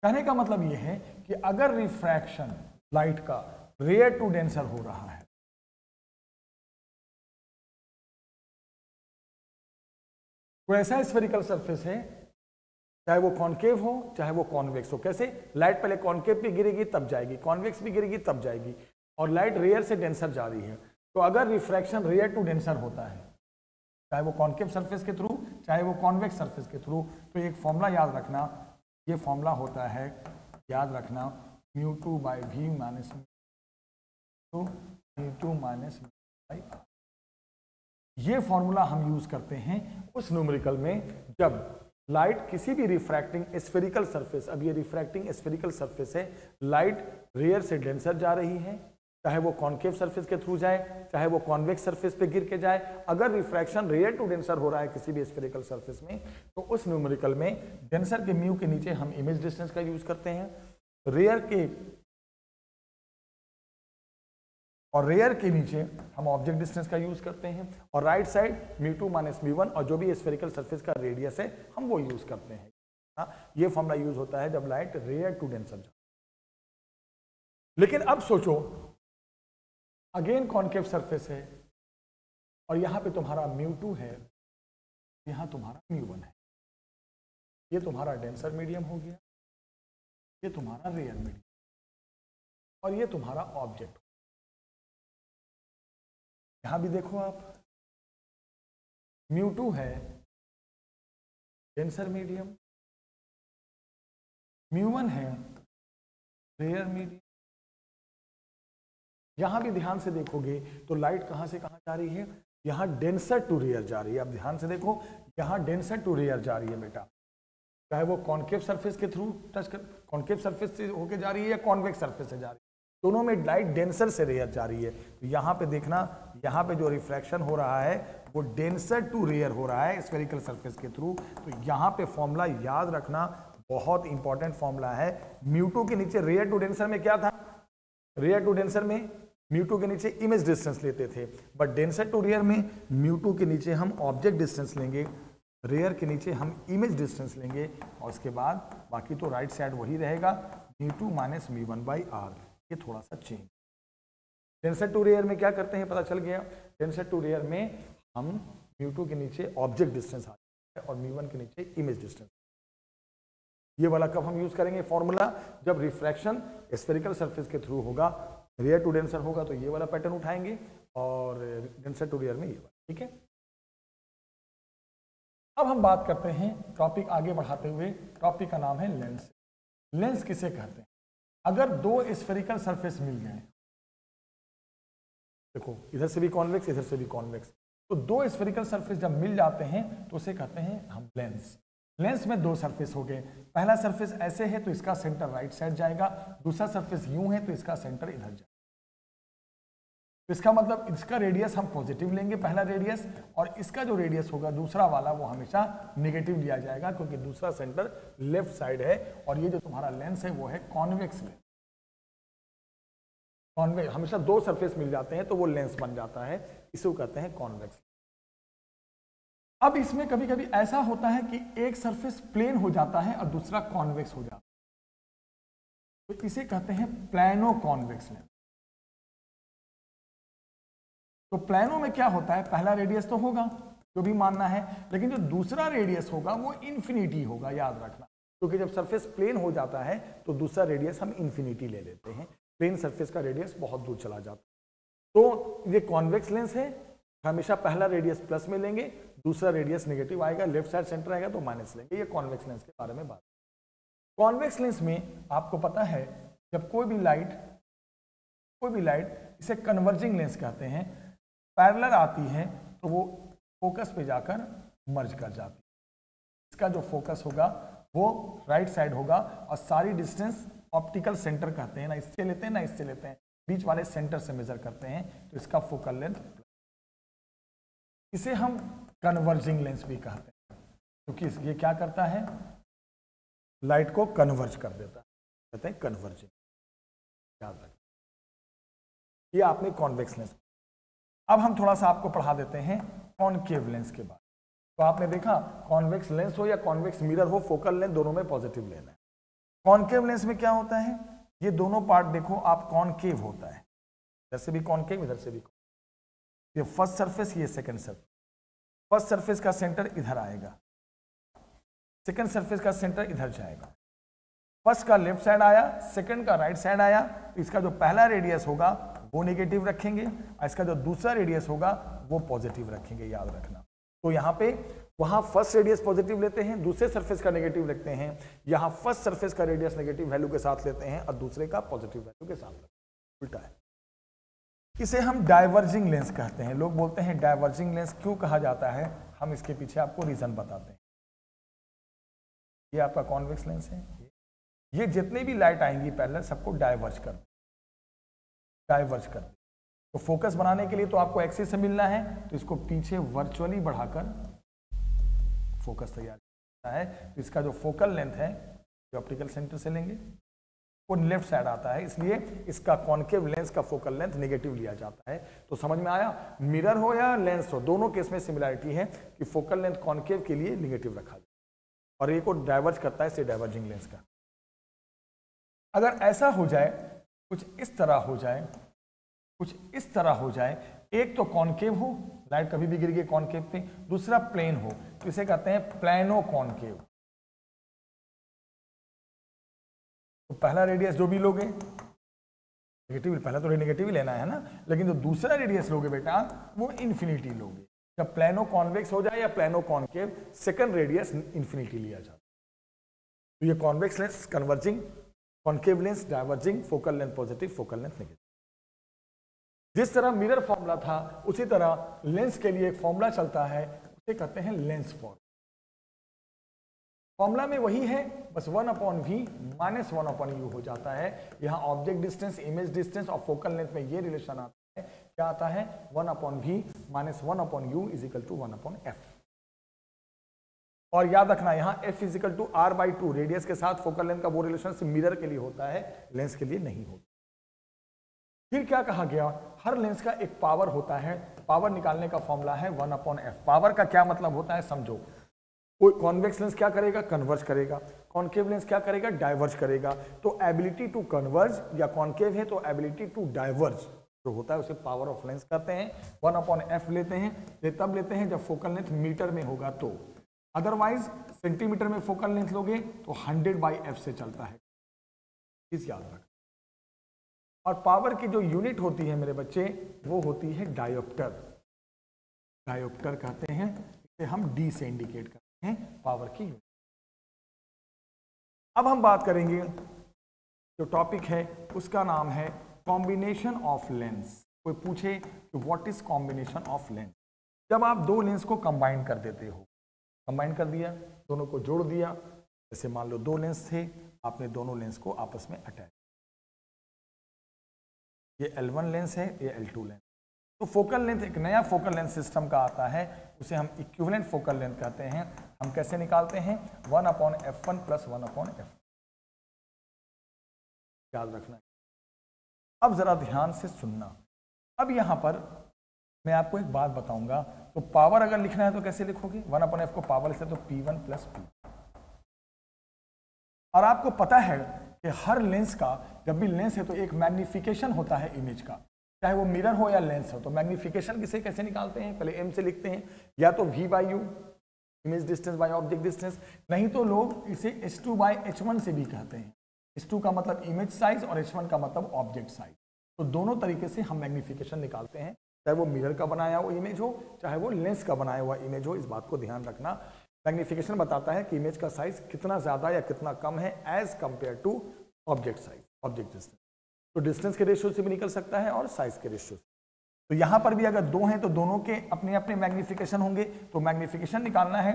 कहने का मतलब यह है कि अगर रिफ्रैक्शन लाइट का रेयर टू डेंसर हो रहा है, तो ऐसा स्फेरिकल सरफेस है, चाहे वो कॉनकेव हो चाहे वो कॉन्वेक्स हो। कैसे, लाइट पहले कॉनकेव पे गिरेगी तब जाएगी, कॉन्वेक्स भी गिरेगी तब जाएगी, और लाइट रेयर से डेंसर जा रही है। तो अगर रिफ्रैक्शन रेयर टू डेंसर होता है, चाहे वो कॉनकेव सरफेस के थ्रू चाहे वो कॉन्वेक्स सरफेस के थ्रू, तो एक फॉर्मूला याद रखना, ये फॉर्मूला होता है, याद रखना, μ2 by v minus μ2 minus by. ये फॉर्मूला हम यूज करते हैं उस न्यूमेरिकल में जब लाइट किसी भी रिफ्रैक्टिंग स्फेरिकल सरफेस, अब ये रिफ्रैक्टिंग स्फेरिकल सरफेस है, लाइट रेयर से डेंसर जा रही है, चाहे वो कॉनकेव सरफेस के थ्रू जाए चाहे वो कॉन्वेक्स सरफेस पे गिर के जाए। अगर रिफ्रैक्शन रेयर टू डेंसर हो रहा है किसी भी स्फेरिकल सरफेस में, तो उस न्यूमेरिकल में डेंसर के म्यू के नीचे हम इमेज डिस्टेंस का यूज करते हैं, रेयर के नीचे हम ऑब्जेक्ट डिस्टेंस का यूज करते हैं, और राइट साइड μ2 माइनस μ1 और जो भी स्फेरिकल सरफेस का रेडियस है हम वो यूज करते हैं। ये फॉर्मूला यूज होता है जब लाइट रेयर टू डेंसर जाए। लेकिन अब सोचो, अगेन कॉनकेव सरफेस है और यहां पे तुम्हारा μ2 है, यहां तुम्हारा μ1 है, ये तुम्हारा डेंसर मीडियम हो गया, ये तुम्हारा रेयर मीडियम, और ये तुम्हारा ऑब्जेक्ट। यहां भी देखो आप, μ2 है डेंसर मीडियम, μ1 है रेयर मीडियम। यहां भी ध्यान से देखोगे तो लाइट कहां से कहां जा रही है, यहां डेंसर टू रेयर जा रही है। अब ध्यान से देखो, यहां डेंसर टू रेयर जा रही है बेटा, चाहे वो कॉनकेव सरफेस के थ्रू टच कर, कॉनकेव सरफेस से होके जा रही है या कॉन्वेक्स सरफेस से जा रही है, दोनों में लाइट डेंसर से रेयर जा रही है। तो यहां पे देखना, यहां पे जो रिफ्रैक्शन हो रहा है वो डेंसर टू रेयर हो रहा है स्फेरिकल सरफेस के थ्रू। तो यहां पे फॉर्मूला याद रखना, बहुत इंपॉर्टेंट फॉर्मूला है। μ2 के नीचे रेयर टू डेंसर में क्या था, रेयर टू डेंसर में μ2 के नीचे इमेज डिस्टेंस लेते थे, बट डेंसर टू रेयर में μ2 के नीचे हम ऑब्जेक्ट डिस्टेंस लेंगे, रेयर के नीचे हम इमेज डिस्टेंस लेंगे, और उसके बाद बाकी तो राइट साइड वही रहेगा, μ2 माइनस μ1/r। ये थोड़ा सा चेंज। डेंसर टू रेयर में क्या करते हैं पता चल गया। डेंसर टू रेयर में हम μ2 के नीचे ऑब्जेक्ट डिस्टेंस आते हैं और μ1 के नीचे इमेज डिस्टेंस। ये वाला कब हम यूज करेंगे फॉर्मूला, जब रिफ्रैक्शन स्फेरिकल सरफेस के थ्रू होगा, रेयर टू डेंसर होगा तो ये वाला पैटर्न उठाएंगे, और डेंसर टू रेयर में ये वाला। ठीक है, अब हम बात करते हैं टॉपिक आगे बढ़ाते हुए। टॉपिक का नाम है लेंस। लेंस किसे कहते हैं? अगर दो स्फेरिकल सरफेस मिल गए, देखो इधर से भी कॉन्वेक्स इधर से भी कॉन्वेक्स, तो दो स्फेरिकल सरफेस जब मिल जाते हैं तो उसे कहते हैं हम लेंस। लेंस में दो सरफेस हो गए, पहला सरफेस ऐसे है तो इसका सेंटर राइट साइड जाएगा, दूसरा सरफेस यूं है तो इसका सेंटर इधर जाएगा। तो इसका मतलब इसका रेडियस हम पॉजिटिव लेंगे, पहला रेडियस, और इसका जो रेडियस होगा दूसरा वाला वो हमेशा नेगेटिव लिया जाएगा, क्योंकि दूसरा सेंटर लेफ्ट साइड है, और ये जो तुम्हारा लेंस है वो है कॉन्वेक्स लेंस। कॉन्वेक्स हमेशा दो सरफेस मिल जाते हैं तो वो लेंस बन जाता है, इसे कहते हैं कॉन्वेक्स। अब इसमें कभी कभी ऐसा होता है कि एक सरफेस प्लेन हो जाता है और दूसरा कॉन्वेक्स हो जाता है, तो इसे कहते हैं प्लानो कॉन्वेक्स लेंस। तो प्लानो में क्या होता है, पहला रेडियस तो होगा जो भी मानना है, लेकिन जो दूसरा रेडियस होगा वो इन्फिनिटी होगा, याद रखना, क्योंकि जब सरफेस प्लेन हो जाता है तो दूसरा रेडियस हम इन्फिनिटी ले लेते हैं, प्लेन सरफेस का रेडियस बहुत दूर चला जाता है। तो ये कॉन्वेक्स लेंस है, हमेशा पहला रेडियस प्लस में लेंगे, दूसरा रेडियस नेगेटिव आएगा, लेफ्ट साइड सेंटर आएगा तो माइनस लेंगे। ये कॉन्वेक्स लेंस के बारे में बात। कॉन्वेक्स लेंस में आपको पता है जब कोई भी लाइट इसे कन्वर्जिंग लेंस कहते हैं, पैरेलल आती है तो वो फोकस पे जाकर मर्ज कर जाती है। इसका जो फोकस होगा वो राइट साइड होगा, और सारी डिस्टेंस ऑप्टिकल सेंटर कहते हैं, ना इससे लेते हैं ना इससे लेते हैं, बीच वाले सेंटर से मेजर करते हैं, तो इसका फोकल लेंथ, इसे हम कन्वर्जिंग लेंस भी कहते हैं, क्योंकि ये क्या करता है, लाइट को कन्वर्ज कर देता है, कहते हैं कन्वर्जिंग। याद रखें, ये आपने कॉन्वेक्स लेंस। अब हम थोड़ा सा आपको पढ़ा देते हैं कॉनकेव लेंस के बारे में। तो आपने देखा कॉन्वेक्स लेंस हो या कॉन्वेक्स मिरर हो, फोकल लेंथ दोनों में पॉजिटिव लेना है। कॉनकेव लेंस में क्या होता है, ये दोनों पार्ट देखो आप, कॉनकेव होता है, इधर से भी कॉनकेव इधर से भी। ये फर्स्ट सरफेस, ये सेकंड सरफेस। फर्स्ट सरफेस का सेंटर इधर आएगा, सेकंड सरफेस का सेंटर इधर जाएगा। फर्स्ट का लेफ्ट साइड आया, सेकंड का राइट साइड आया, तो इसका जो पहला रेडियस होगा वो नेगेटिव रखेंगे, और इसका जो दूसरा रेडियस होगा वो पॉजिटिव रखेंगे, याद रखना। तो यहाँ पे वहां फर्स्ट रेडियस पॉजिटिव लेते हैं, दूसरे सरफेस का नेगेटिव रखते हैं, यहाँ फर्स्ट सरफेस का रेडियस नेगेटिव वैल्यू के साथ लेते हैं और दूसरे का पॉजिटिव वैल्यू के साथ लेते हैं, उल्टा है। इसे हम डाइवर्जिंग लेंस कहते हैं। लोग बोलते हैं डाइवर्जिंग लेंस क्यों कहा जाता है, हम इसके पीछे आपको रीजन बताते हैं। ये आपका कॉन्वेक्स लेंस है, ये जितने भी लाइट आएंगी पैरेलल सबको डाइवर्ज कर तो फोकस बनाने के लिए तो आपको एक्सिस से मिलना है, तो इसको पीछे वर्चुअली बढ़ाकर फोकस तैयार करता है। तो इसका जो फोकल लेंथ है जो ऑप्टिकल सेंटर से लेंगे वो लेफ्ट साइड आता है, इसलिए इसका कॉनकेव लेंस का फोकल लेंथ नेगेटिव लिया जाता है। तो समझ में आया, मिरर हो या लेंस हो दोनों केस में सिमिलरिटी है कि फोकल लेंथ कॉनकेव के लिए नेगेटिव रखा जाए, और ये को डाइवर्ज करता है, इसे डाइवर्जिंग लेंस का। अगर ऐसा हो जाए, कुछ इस तरह हो जाए, कुछ इस तरह हो जाए, एक तो कॉनकेव हो, लाइट कभी भी गिर गई कॉनकेव पे, दूसरा प्लेन हो, तो इसे कहते हैं प्लानो कॉनकेव। तो पहला रेडियस जो भी लोगे नेगेटिव, पहला तो नेगेटिव ही लेना है ना, लेकिन जो दूसरा रेडियस लोगे बेटा वो इन्फिनिटी लोगे। जब प्लानो कॉन्वेक्स हो जाए या plano concave, second radius infinity लिया जाता है। तो ये convex lens converging, concave lens diverging, focal length positive, focal length negative. जिस तरह मिरर फॉर्मूला था उसी तरह लेंस के लिए एक फॉर्मूला चलता है, उसे कहते हैं लेंस फॉर्मूला। फॉर्मूला में वही है, बस 1/v माइनस 1/u हो जाता है। यहाँ ऑब्जेक्ट डिस्टेंस, इमेज डिस्टेंस और फोकल लेंथ में ये रिलेशन आता है। क्या आता है, 1/v minus 1/u is equal to 1/f। और याद रखना यहाँ f is equal to r/2, radius के साथ फोकल लेंथ का वो रिलेशन मिरर के लिए होता है, लेंस के लिए नहीं होता। फिर क्या कहा गया, हर लेंस का एक पावर होता है, पावर निकालने का फॉर्मूला है 1/f। पावर का क्या मतलब होता है समझो, कोई कॉन्वेक्स लेंस क्या करेगा, कन्वर्ज करेगा, कॉन्केव लेंस क्या करेगा, डाइवर्ज करेगा। तो एबिलिटी टू कन्वर्ज या कॉन्केव है तो एबिलिटी टू डाइवर्ज जो होता है उसे पावर ऑफ लेंस कहते हैं। 1/f लेते हैं, ये तब लेते हैं जब फोकल लेंथ मीटर में होगा तो, अदरवाइज सेंटीमीटर में फोकल लेंथ लोगे तो 100/f से चलता है, इस याद रख। और पावर की जो यूनिट होती है मेरे बच्चे वो होती है डायोप्टर। डायोप्टर कहते हैं, इसे हम डी से इंडिकेट करते हैं पावर की यूनिट। अब हम बात करेंगे, जो टॉपिक है उसका नाम है कॉम्बिनेशन ऑफ लेंस। कोई पूछे कि what is combination of lens, जब आप दो लेंस को कंबाइन कर देते हो, कंबाइन कर दिया, दोनों को जोड़ दिया, जैसे मान लो दो लेंस थे, आपने दोनों लेंस को आपस में अटैच, ये L1 लेंस है, ये L2 लेंस। तो फोकल लेंथ एक नया फोकल लेंथ सिस्टम का आता है, उसे हम इक्विवेलेंट फोकल लेंथ कहते हैं। हम कैसे निकालते हैं, 1/f1 + 1/f। याद रखना। अब जरा ध्यान से सुनना। अब यहां पर मैं आपको एक बात बताऊंगा, तो पावर अगर लिखना है तो कैसे लिखोगे, 1/f को पावर लिखते तो P1 + P। और आपको पता है कि हर लेंस का, जब भी लेंस है तो एक मैग्निफिकेशन होता है इमेज का, चाहे वो मिरर हो या लेंस हो। तो मैग्निफिकेशन किसे कैसे निकालते हैं, पहले m से लिखते हैं, या तो v/u image distance by object distance, नहीं तो लोग इसे h2/h1 से भी कहते हैं। h2 का मतलब इमेज साइज और h1 का मतलब ऑब्जेक्ट साइज। तो दोनों तरीके से हम मैग्निफिकेशन निकालते हैं, चाहे वो मिरर का बनाया हुआ इमेज हो, चाहे वो लेंस का बनाया हुआ इमेज हो। इस बात को ध्यान रखना, मैग्निफिकेशन बताता है कि इमेज का साइज कितना ज्यादा या कितना कम है as compare to object size, object distance. तो डिस्टेंस के रेशियो से भी निकल सकता है और साइज के रेशियो से। तो यहां पर भी अगर दो हैं तो दोनों के अपने अपने मैग्निफिकेशन होंगे, तो मैग्निफिकेशन निकालना है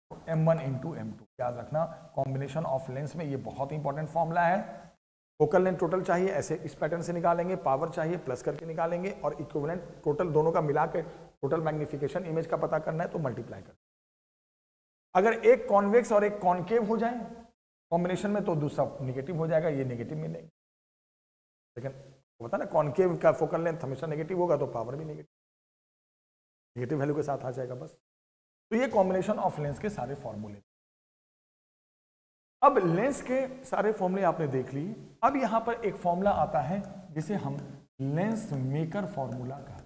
तो m1 × m2। याद रखना, कॉम्बिनेशन ऑफ लेंस में ये बहुत इंपॉर्टेंट फॉर्मूला है। फोकल लेंथ टोटल चाहिए, ऐसे इस पैटर्न से निकालेंगे, पावर चाहिए प्लस करके निकालेंगे, और इक्विवेलेंट टोटल दोनों का मिला के टोटल मैग्निफिकेशन इमेज का पता करना है तो मल्टीप्लाई कर। अगर एक कॉन्वेक्स और एक कॉन्केव हो जाए कॉम्बिनेशन में तो दूसरा नेगेटिव हो जाएगा, ये नेगेटिव मिलेगा। लेकिन होता ना कॉन्केव का फोकल लेंथ हमेशा नेगेटिव होगा तो पावर भी नेगेटिव वैल्यू के साथ आ जाएगा बस। तो ये कॉम्बिनेशन ऑफ लेंस के सारे फॉर्मूले। अब लेंस के सारे फॉर्मूले आपने देख लिए। अब यहां पर एक फॉर्मूला आता है जिसे हम लेंस मेकर फॉर्मूला कहते हैं।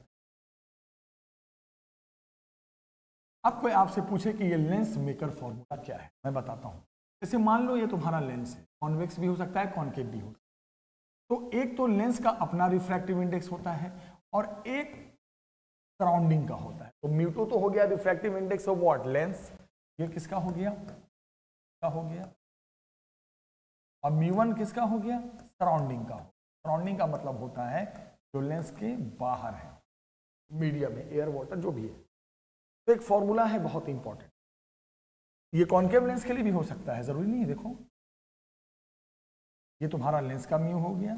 अब कोई आपसे पूछे कि ये लेंस मेकर फॉर्मूला क्या है, मैं बताता हूं। जैसे मान लो ये तुम्हारा लेंस है, कॉन्वेक्स भी हो सकता है, कॉन्केव भी हो सकता है। तो एक तो लेंस का अपना रिफ्रैक्टिव इंडेक्स होता है और एक सराउंडिंग का होता है। तो म्यू2 तो हो गया refractive index of what, lens. ये किसका हो गया, का हो गया। और म्यू1 किसका हो गया, सराउंडिंग का। सराउंडिंग का मतलब होता है जो लेंस के बाहर है, मीडियम में, एयर वाटर जो भी है। तो एक फॉर्मूला है बहुत इंपॉर्टेंट, ये कॉन्केव लेंस के लिए भी हो सकता है, जरूरी नहीं है। देखो ये तुम्हारा लेंस का म्यू हो गया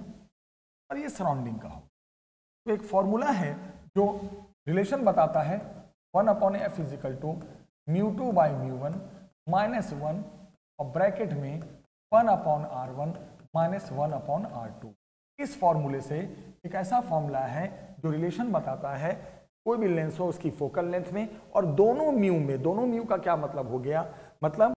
और ये सराउंडिंग का हो। तो एक फॉर्मूला है जो रिलेशन बताता है 1/f = μ2/μ1 -1 और ब्रैकेट में 1/r1 - 1/r2। इस फॉर्मूले से एक ऐसा फॉर्मूला है जो रिलेशन बताता है कोई भी लेंस हो उसकी फोकल लेंथ में और दोनों म्यू में। दोनों म्यू का क्या मतलब हो गया, मतलब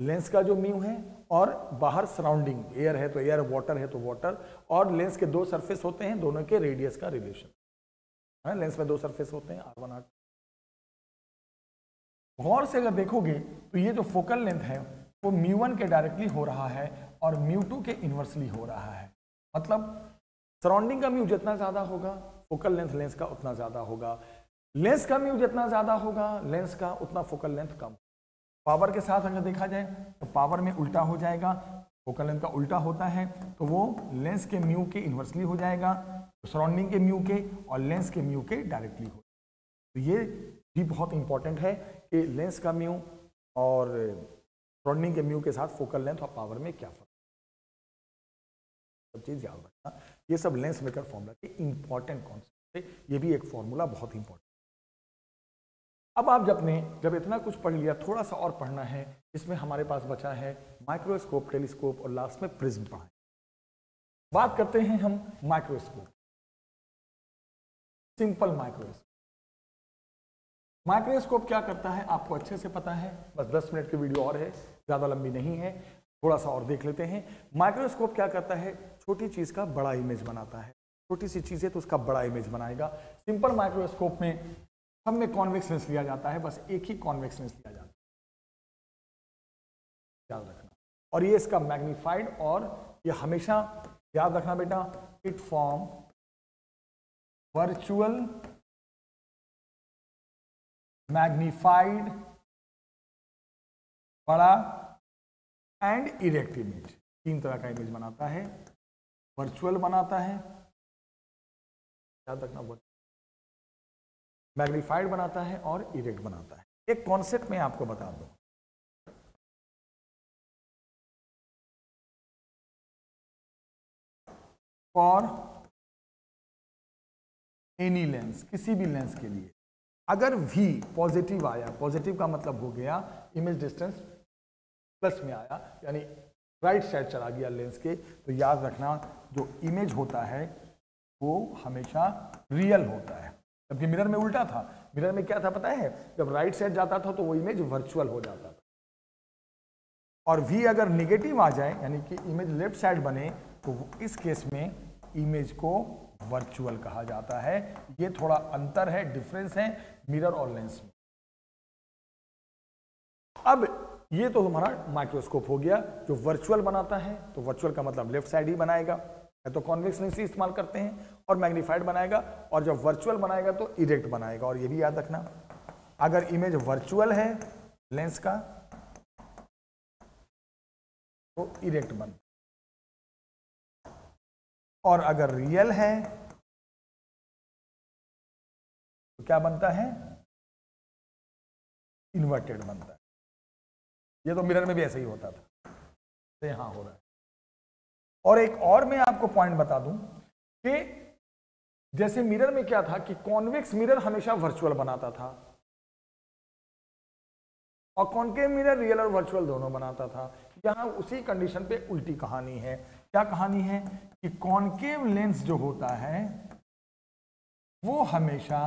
लेंस का जो म्यू है और बाहर सराउंडिंग, एयर है तो एयर, वाटर है तो वाटर, और लेंस के दो सरफेस होते हैं, दोनों के रेडियस का रिलेशन है। लेंस में दो सरफेस होते हैं, R1 R2। गौर से अगर देखोगे तो ये जो फोकल लेंथ है वो μ1 के डायरेक्टली हो रहा है और μ2 के इनवर्सली हो रहा है। मतलब सराउंडिंग का म्यू जितना ज्यादा होगा फोकल लेंथ लेंस का उतना ज्यादा होगा, लेंस का म्यू जितना ज्यादा होगा लेंस का उतना फोकल लेंथ कम। पावर के साथ अगर देखा जाए तो पावर में उल्टा हो जाएगा, फोकल लेंथ का उल्टा होता है तो वो लेंस के म्यू के इनवर्सली हो जाएगा, तो सराउंडिंग के म्यू के और लेंस के म्यू के डायरेक्टली हो। तो ये भी बहुत इंपॉर्टेंट है कि लेंस का म्यू और सराउंडिंग के म्यू के साथ फोकल लेंथ और पावर में क्या फर्क, सब चीज याद रखना। ये सब लेंस मेकर फॉर्मूला के इंपॉर्टेंट कॉन्सेप्ट है, ये भी एक फॉर्मूला बहुत इंपॉर्टेंट। अब आप जब इतना कुछ पढ़ लिया, थोड़ा सा और पढ़ना है। इसमें हमारे पास बचा है माइक्रोस्कोप, टेलीस्कोप और लास्ट में प्रिज्म पढ़ाएं। बात करते हैं हम माइक्रोस्कोप। Simple microscope. माइक्रोस्कोप क्या करता है आपको अच्छे से पता है, बस 10 मिनट की वीडियो और है, ज़्यादा लंबी नहीं है, थोड़ा सा और देख लेते हैं। माइक्रोस्कोप क्या करता है, छोटी चीज़ का बड़ा इमेज बनाता है। छोटी सी चीज़ है तो उसका बड़ा इमेज बनाएगा। सिंपल माइक्रोस्कोप में सब में कॉन्वेक्स लेंस लिया जाता है, बस एक ही कॉन्वेक्स लेंस लिया जाता है, याद रखना। और ये इसका मैग्नीफाइड, और ये हमेशा याद रखना बेटा, इट फॉर्म वर्चुअल मैग्नीफाइड बड़ा एंड इरेक्ट इमेज। 3 तरह का इमेज बनाता है, वर्चुअल बनाता है, याद रखना, मैग्नीफाइड बनाता है और इरेक्ट बनाता है। एक कॉन्सेप्ट मैं आपको बता दूं, फॉर एनी लेंस, किसी भी लेंस के लिए अगर V पॉजिटिव आया, पॉजिटिव का मतलब हो गया इमेज डिस्टेंस प्लस में आया, यानी राइट साइड चला गया लेंस के, तो याद रखना जो इमेज होता है वो हमेशा रियल होता है। जबकि मिरर में उल्टा था, मिरर में क्या था पता है, जब राइट साइड जाता था तो वो इमेज वर्चुअल हो जाता था, और V अगर निगेटिव आ जाए यानी कि इमेज लेफ्ट साइड बने तो इस केस में इमेज को वर्चुअल कहा जाता है। ये थोड़ा अंतर है, डिफरेंस है मिरर और लेंस में। अब ये तो हमारा माइक्रोस्कोप हो गया जो वर्चुअल बनाता है, तो वर्चुअल का मतलब लेफ्ट साइड ही बनाएगा, या तो कॉन्वेक्स लेंस ही इस्तेमाल करते हैं, और मैग्नीफाइड बनाएगा, और जब वर्चुअल बनाएगा तो इरेक्ट बनाएगा। और ये भी याद रखना, अगर इमेज वर्चुअल है लेंस का तो इरेक्ट बनता, और अगर रियल है तो क्या बनता है, इन्वर्टेड बनता है। ये तो मिरर में भी ऐसे ही होता था, तो यहां हो रहा है। और एक और मैं आपको पॉइंट बता दूं कि जैसे मिरर में क्या था कि कॉन्वेक्स मिरर हमेशा वर्चुअल बनाता था, और कॉन्केव मिरर रियल और वर्चुअल दोनों बनाता था। यहां उसी कंडीशन पे उल्टी कहानी है। क्या कहानी है कि कॉन्केव लेंस जो होता है वो हमेशा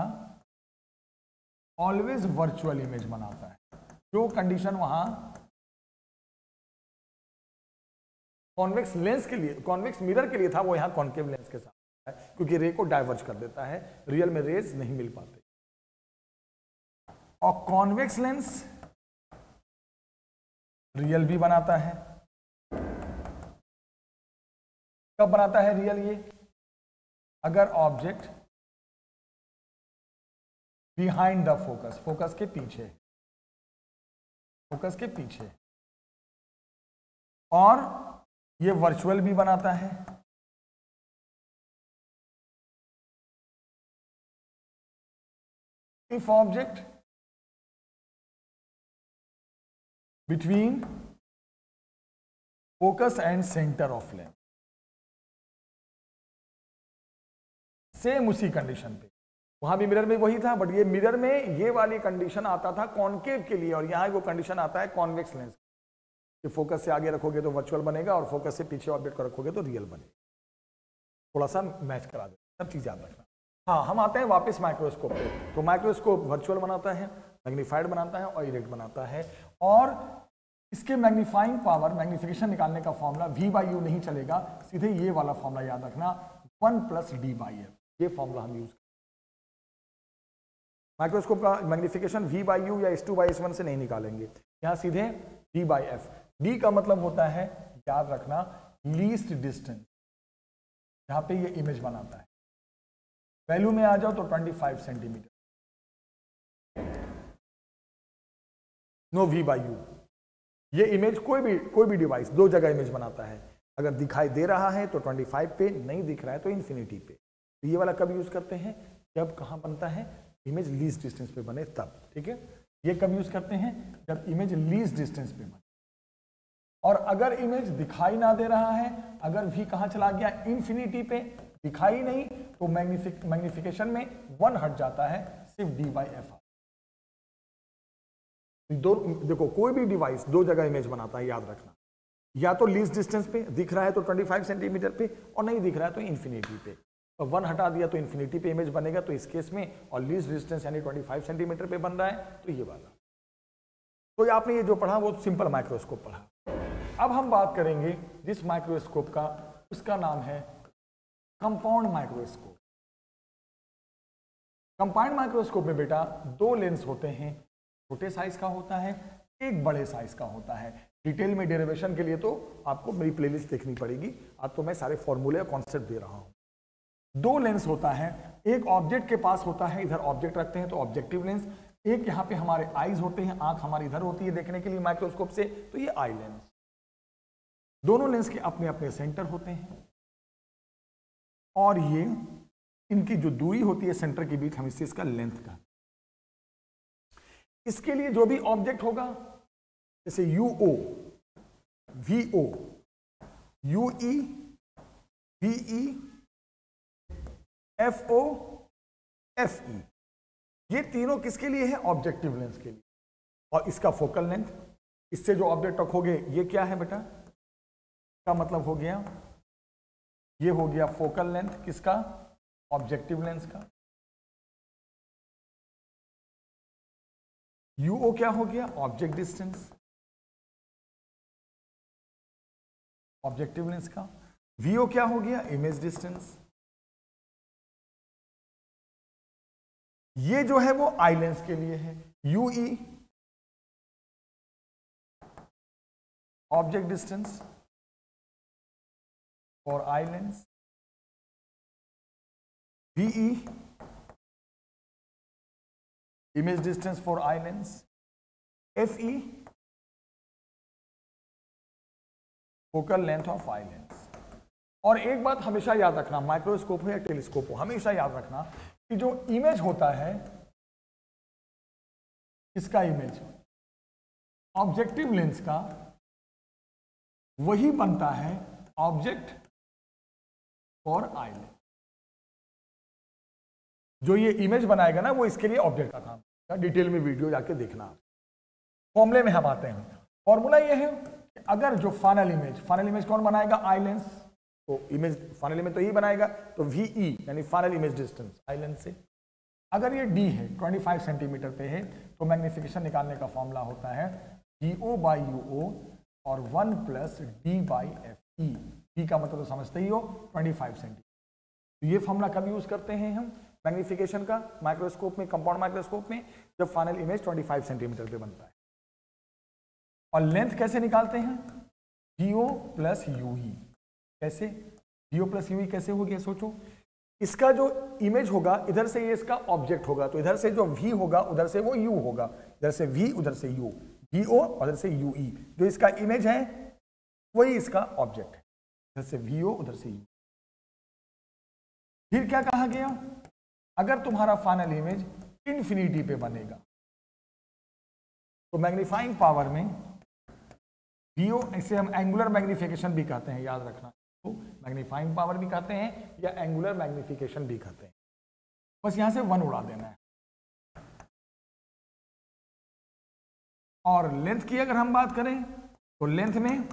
ऑलवेज वर्चुअल इमेज बनाता है। जो कंडीशन वहां कॉन्वेक्स लेंस के लिए, कॉन्वेक्स मिरर के लिए था, वो यहां कॉन्केव लेंस के साथ है, क्योंकि रे को डाइवर्ज कर देता है, रियल में रेज नहीं मिल पाते। और कॉन्वेक्स लेंस रियल भी बनाता है। कब बनाता है रियल? ये अगर object behind the focus, focus के पीछे, फोकस के पीछे, और ये वर्चुअल भी बनाता है। If object between focus and centre of lens, same उसी कंडीशन पे, वहां भी मिरर में वही था, बट ये मिरर में ये वाली कंडीशन आता था कॉन्केव के लिए, और यहां वो कंडीशन आता है कॉन्वेक्स लेंस कि फोकस से आगे रखोगे तो वर्चुअल बनेगा, और फोकस से पीछे ऑब्जेक्ट को रखोगे तो रियल बनेगा। थोड़ा सा मैच करा दे, सब चीज याद रखना। हाँ, हम आते हैं वापस माइक्रोस्कोप पे। तो माइक्रोस्कोप वर्चुअल बनाता है, मैग्नीफाइड बनाता है और इरेक्ट बनाता है। और इसके मैग्नीफाइंग पावर, मैग्निफिकेशन निकालने का फॉर्मूला V/U नहीं चलेगा, सीधे ये वाला फॉर्मूला याद रखना, 1 + D/F। ये फॉर्मूला हम यूज, माइक्रोस्कोप का मैग्निफिकेशन V/U या S2/S1 से नहीं निकालेंगे, यहां सीधे D/F। D का मतलब होता है, याद रखना, लीस्ट डिस्टेंस, जहां पे ये इमेज बनाता है। वैल्यू में आ जाओ तो 25 सेंटीमीटर। No V/U। ये इमेज कोई भी डिवाइस 2 जगह इमेज बनाता है। अगर दिखाई दे रहा है तो 25 पे, नहीं दिख रहा है तो इन्फिनिटी पे। तो ये वाला कब यूज करते हैं? जब कहां बनता है? इमेज लीस्ट डिस्टेंस पे बने तब। ठीक है, ये कब यूज करते हैं? जब इमेज लीस्ट डिस्टेंस पे बने। और अगर इमेज दिखाई ना दे रहा है, अगर V कहां चला गया? इन्फिनिटी पे, दिखाई नहीं, तो मैग्निफिकेशन में 1 हट जाता है, सिर्फ D/F। देखो, कोई भी डिवाइस 2 जगह इमेज बनाता है, याद रखना। या तो लीस्ट डिस्टेंस पे दिख रहा है तो 25 सेंटीमीटर पे, और नहीं दिख रहा है तो इन्फिनिटी पे। तो 1 हटा दिया तो इन्फिनिटी पे इमेज बनेगा, तो इस केस में और लीस्ट डिस्टेंस यानी 25 सेंटीमीटर पे बन रहा है, तो ये वाला। तो आपने ये जो पढ़ा वो सिंपल माइक्रोस्कोप पढ़ा। अब हम बात करेंगे जिस माइक्रोस्कोप का, उसका नाम है कंपाउंड माइक्रोस्कोप। कंपाउंड माइक्रोस्कोप में बेटा 2 लेंस होते हैं, छोटे साइज का होता है, एक बड़े साइज का होता है। डिटेल में डेरिवेशन के लिए तो आपको मेरी प्लेलिस्ट देखनी पड़ेगी, आज तो मैं सारे फॉर्मूले और कॉन्सेप्ट दे रहा हूं। 2 लेंस होता है, एक ऑब्जेक्ट के पास होता है, इधर ऑब्जेक्ट रखते हैं तो ऑब्जेक्टिव लेंस, एक यहाँ पे हमारे आईज होते हैं, आंख हमारी इधर होती है देखने के लिए माइक्रोस्कोप से, तो ये आई लेंस। दोनों लेंस के अपने अपने सेंटर होते हैं और ये इनकी जो दूरी होती है सेंटर के बीच, हम इससे इसका लेंथ का। इसके लिए जो भी ऑब्जेक्ट होगा, जैसे UO, VO, UE, VE, FO, FE, ये तीनों किसके लिए है? ऑब्जेक्टिव लेंस के लिए। और इसका फोकल लेंथ, इससे जो ऑब्जेक्ट रखोगे ये क्या है बेटा? का मतलब हो गया, ये हो गया फोकल लेंथ किसका? ऑब्जेक्टिव लेंस का। UO क्या हो गया? ऑब्जेक्ट डिस्टेंस, ऑब्जेक्टिव लेंस का। VO क्या हो गया? Image distance. ये जो है वो आई लेंस के लिए है। UE object distance for eye lens, VE image distance for eye lens, FE focal length of eye lens। और एक बात हमेशा याद रखना, माइक्रोस्कोप हो या टेलीस्कोप हो, हमेशा याद रखना कि जो इमेज होता है, इसका इमेज ऑब्जेक्टिव लेंस का, वही बनता है ऑब्जेक्ट फॉर आई लेंस। जो ये इमेज बनाएगा ना, वो इसके लिए ऑब्जेक्ट का काम है। डिटेल में वीडियो जाके देखना। फॉर्मूले में हम आते हैं। फॉर्मूला ये है कि अगर जो फाइनल इमेज कौन बनाएगा? Eye lens. तो इमेज फाइनल इमेज तो ही बनाएगा, तो VE यानी final image distance eye lens से। अगर ये D है, 25 सेंटीमीटर पे है, तो मैग्निफिकेशन निकालने का फॉर्मूला होता है DO/UO और 1 + D/FE। D का मतलब तो समझते ही हो, 25 सेंटीमीटर। तो ये फॉर्मूला कब यूज करते हैं हम? मैग्निफिकेशन का माइक्रोस्कोप में, कंपाउंड माइक्रोस्कोप में, जब फाइनल इमेज 25 सेंटीमीटर पे बनता है। और लेंथ कैसे निकालते हैं? DO + UE। कैसे? DO + UE कैसे हो गया? सोचो, इसका जो इमेज होगा, इधर से ये इसका ऑब्जेक्ट होगा, तो इधर से जो V होगा उधर से वो U होगा, इधर से V उधर से U, DO उधर से UE। जो इसका इमेज है वही इसका ऑब्जेक्ट है, इधर से VO उधर से U। फिर क्या कहा गया? अगर तुम्हारा फाइनल इमेज इन्फिनिटी पे बनेगा, तो मैग्नीफाइंग पावर में VO, इसे हम एंगुलर मैग्निफिकेशन भी कहते हैं, याद रखना। तो मैग्नीफाइंग पावर भी कहते हैं या एंगुलर मैग्निफिकेशन भी कहते हैं। बस यहां से 1 उड़ा देना है। और लेंथ की अगर हम बात करें, तो लेंथ में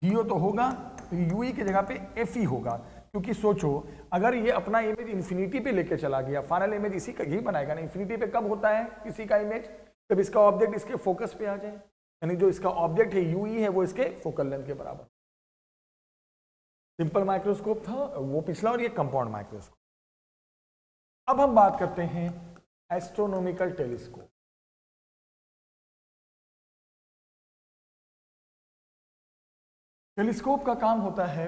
DO तो होगा, तो UE की जगह पे FE होगा। क्योंकि सोचो, अगर ये अपना इमेज इन्फिनिटी पे लेके चला गया, फाइनल इमेज इसी का ही बनाएगा ना। इन्फिनिटी पे कब होता है किसी का इमेज? जब इसका ऑब्जेक्ट इसके फोकस पे आ जाए, यानी जो इसका ऑब्जेक्ट है UE है, वो इसके फोकल लेंथ के बराबर। सिंपल माइक्रोस्कोप था वो पिछला, और ये कंपाउंड माइक्रोस्कोप। अब हम बात करते हैं एस्ट्रोनॉमिकल टेलीस्कोप। टेलीस्कोप का काम होता है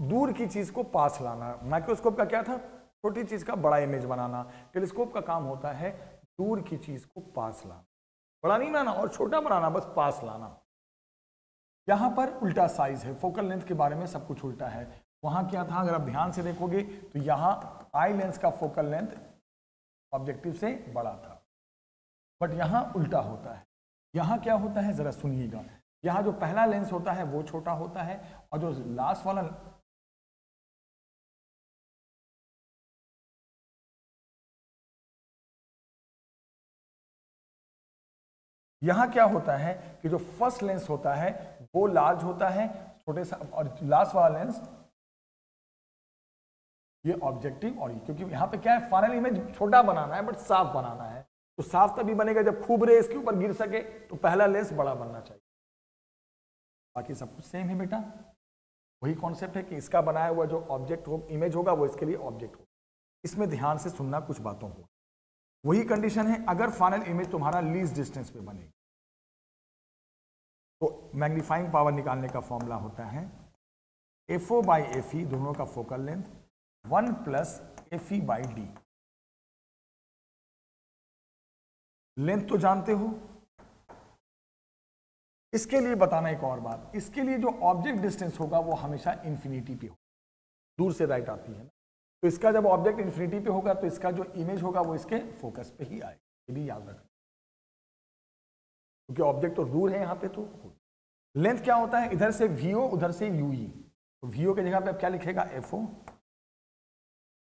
दूर की चीज को पास लाना। माइक्रोस्कोप का क्या था? छोटी चीज का बड़ा इमेज बनाना। टेलीस्कोप का काम होता है दूर की चीज को पास लाना, बड़ा नहीं बनाना और छोटा बनाना, बस पास लाना। यहां पर उल्टा साइज है, फोकल लेंथ के बारे में सब कुछ उल्टा है। वहां क्या था? अगर आप ध्यान से देखोगे तो यहां आई लेंस का फोकल लेंथ ऑब्जेक्टिव से बड़ा था, बट यहां उल्टा होता है। यहां क्या होता है जरा सुनिएगा। यहां जो पहला लेंस होता है वो छोटा होता है, और जो लास्ट वाला यहां क्या होता है कि जो फर्स्ट लेंस होता है वो लार्ज होता है, छोटे सा, और लास्ट वाला लेंस ये ऑब्जेक्टिव और ये, क्योंकि यहाँ पे क्या है, फाइनल इमेज छोटा बनाना है बट साफ बनाना है। तो साफ तभी बनेगा जब खूब रे इसके ऊपर गिर सके, तो पहला लेंस बड़ा बनना चाहिए। बाकी सब कुछ सेम है बेटा, वही कॉन्सेप्ट है कि इसका बनाया हुआ जो ऑब्जेक्ट हो, इमेज होगा, वो इसके लिए ऑब्जेक्ट होगा। इसमें ध्यान से सुनना कुछ बातों को। वही कंडीशन है अगर फाइनल इमेज तुम्हारा लीस्ट डिस्टेंस पे बनेगी, तो मैग्नीफाइंग पावर निकालने का फॉर्मूला होता है FO बाई FE, दोनों का focal length 1 plus FE by D। Length तो जानते हो। इसके लिए बताना एक और बात, इसके लिए जो ऑब्जेक्ट डिस्टेंस होगा वो हमेशा इन्फिनिटी पे हो, दूर से राइट आती है ना, तो इसका जब ऑब्जेक्ट इन्फिनिटी पे होगा तो इसका जो इमेज होगा वो इसके फोकस पे ही आएगा, ये भी याद रखना, क्योंकि ऑब्जेक्ट तो दूर है यहाँ पे। तो लेंथ क्या होता है, इधर से VO उधर से UE, तो VO की जगह पे अब क्या लिखेगा FO,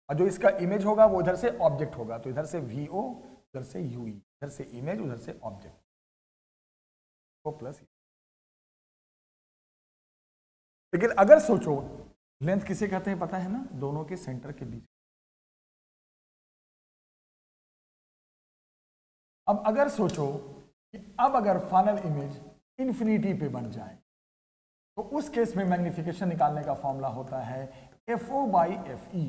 और जो इसका इमेज होगा वो इधर से ऑब्जेक्ट होगा, तो इधर से VO उधर से UE, इधर से इमेज उधर से ऑब्जेक्ट, तो प्लस। लेकिन अगर सोचो, लेंथ किसे कहते हैं पता है ना, दोनों के सेंटर के बीच। अब अगर सोचो कि अब अगर फाइनल इमेज इन्फिनिटी पे बन जाए, तो उस केस में मैग्निफिकेशन निकालने का फॉर्मूला होता है FO बाई FE।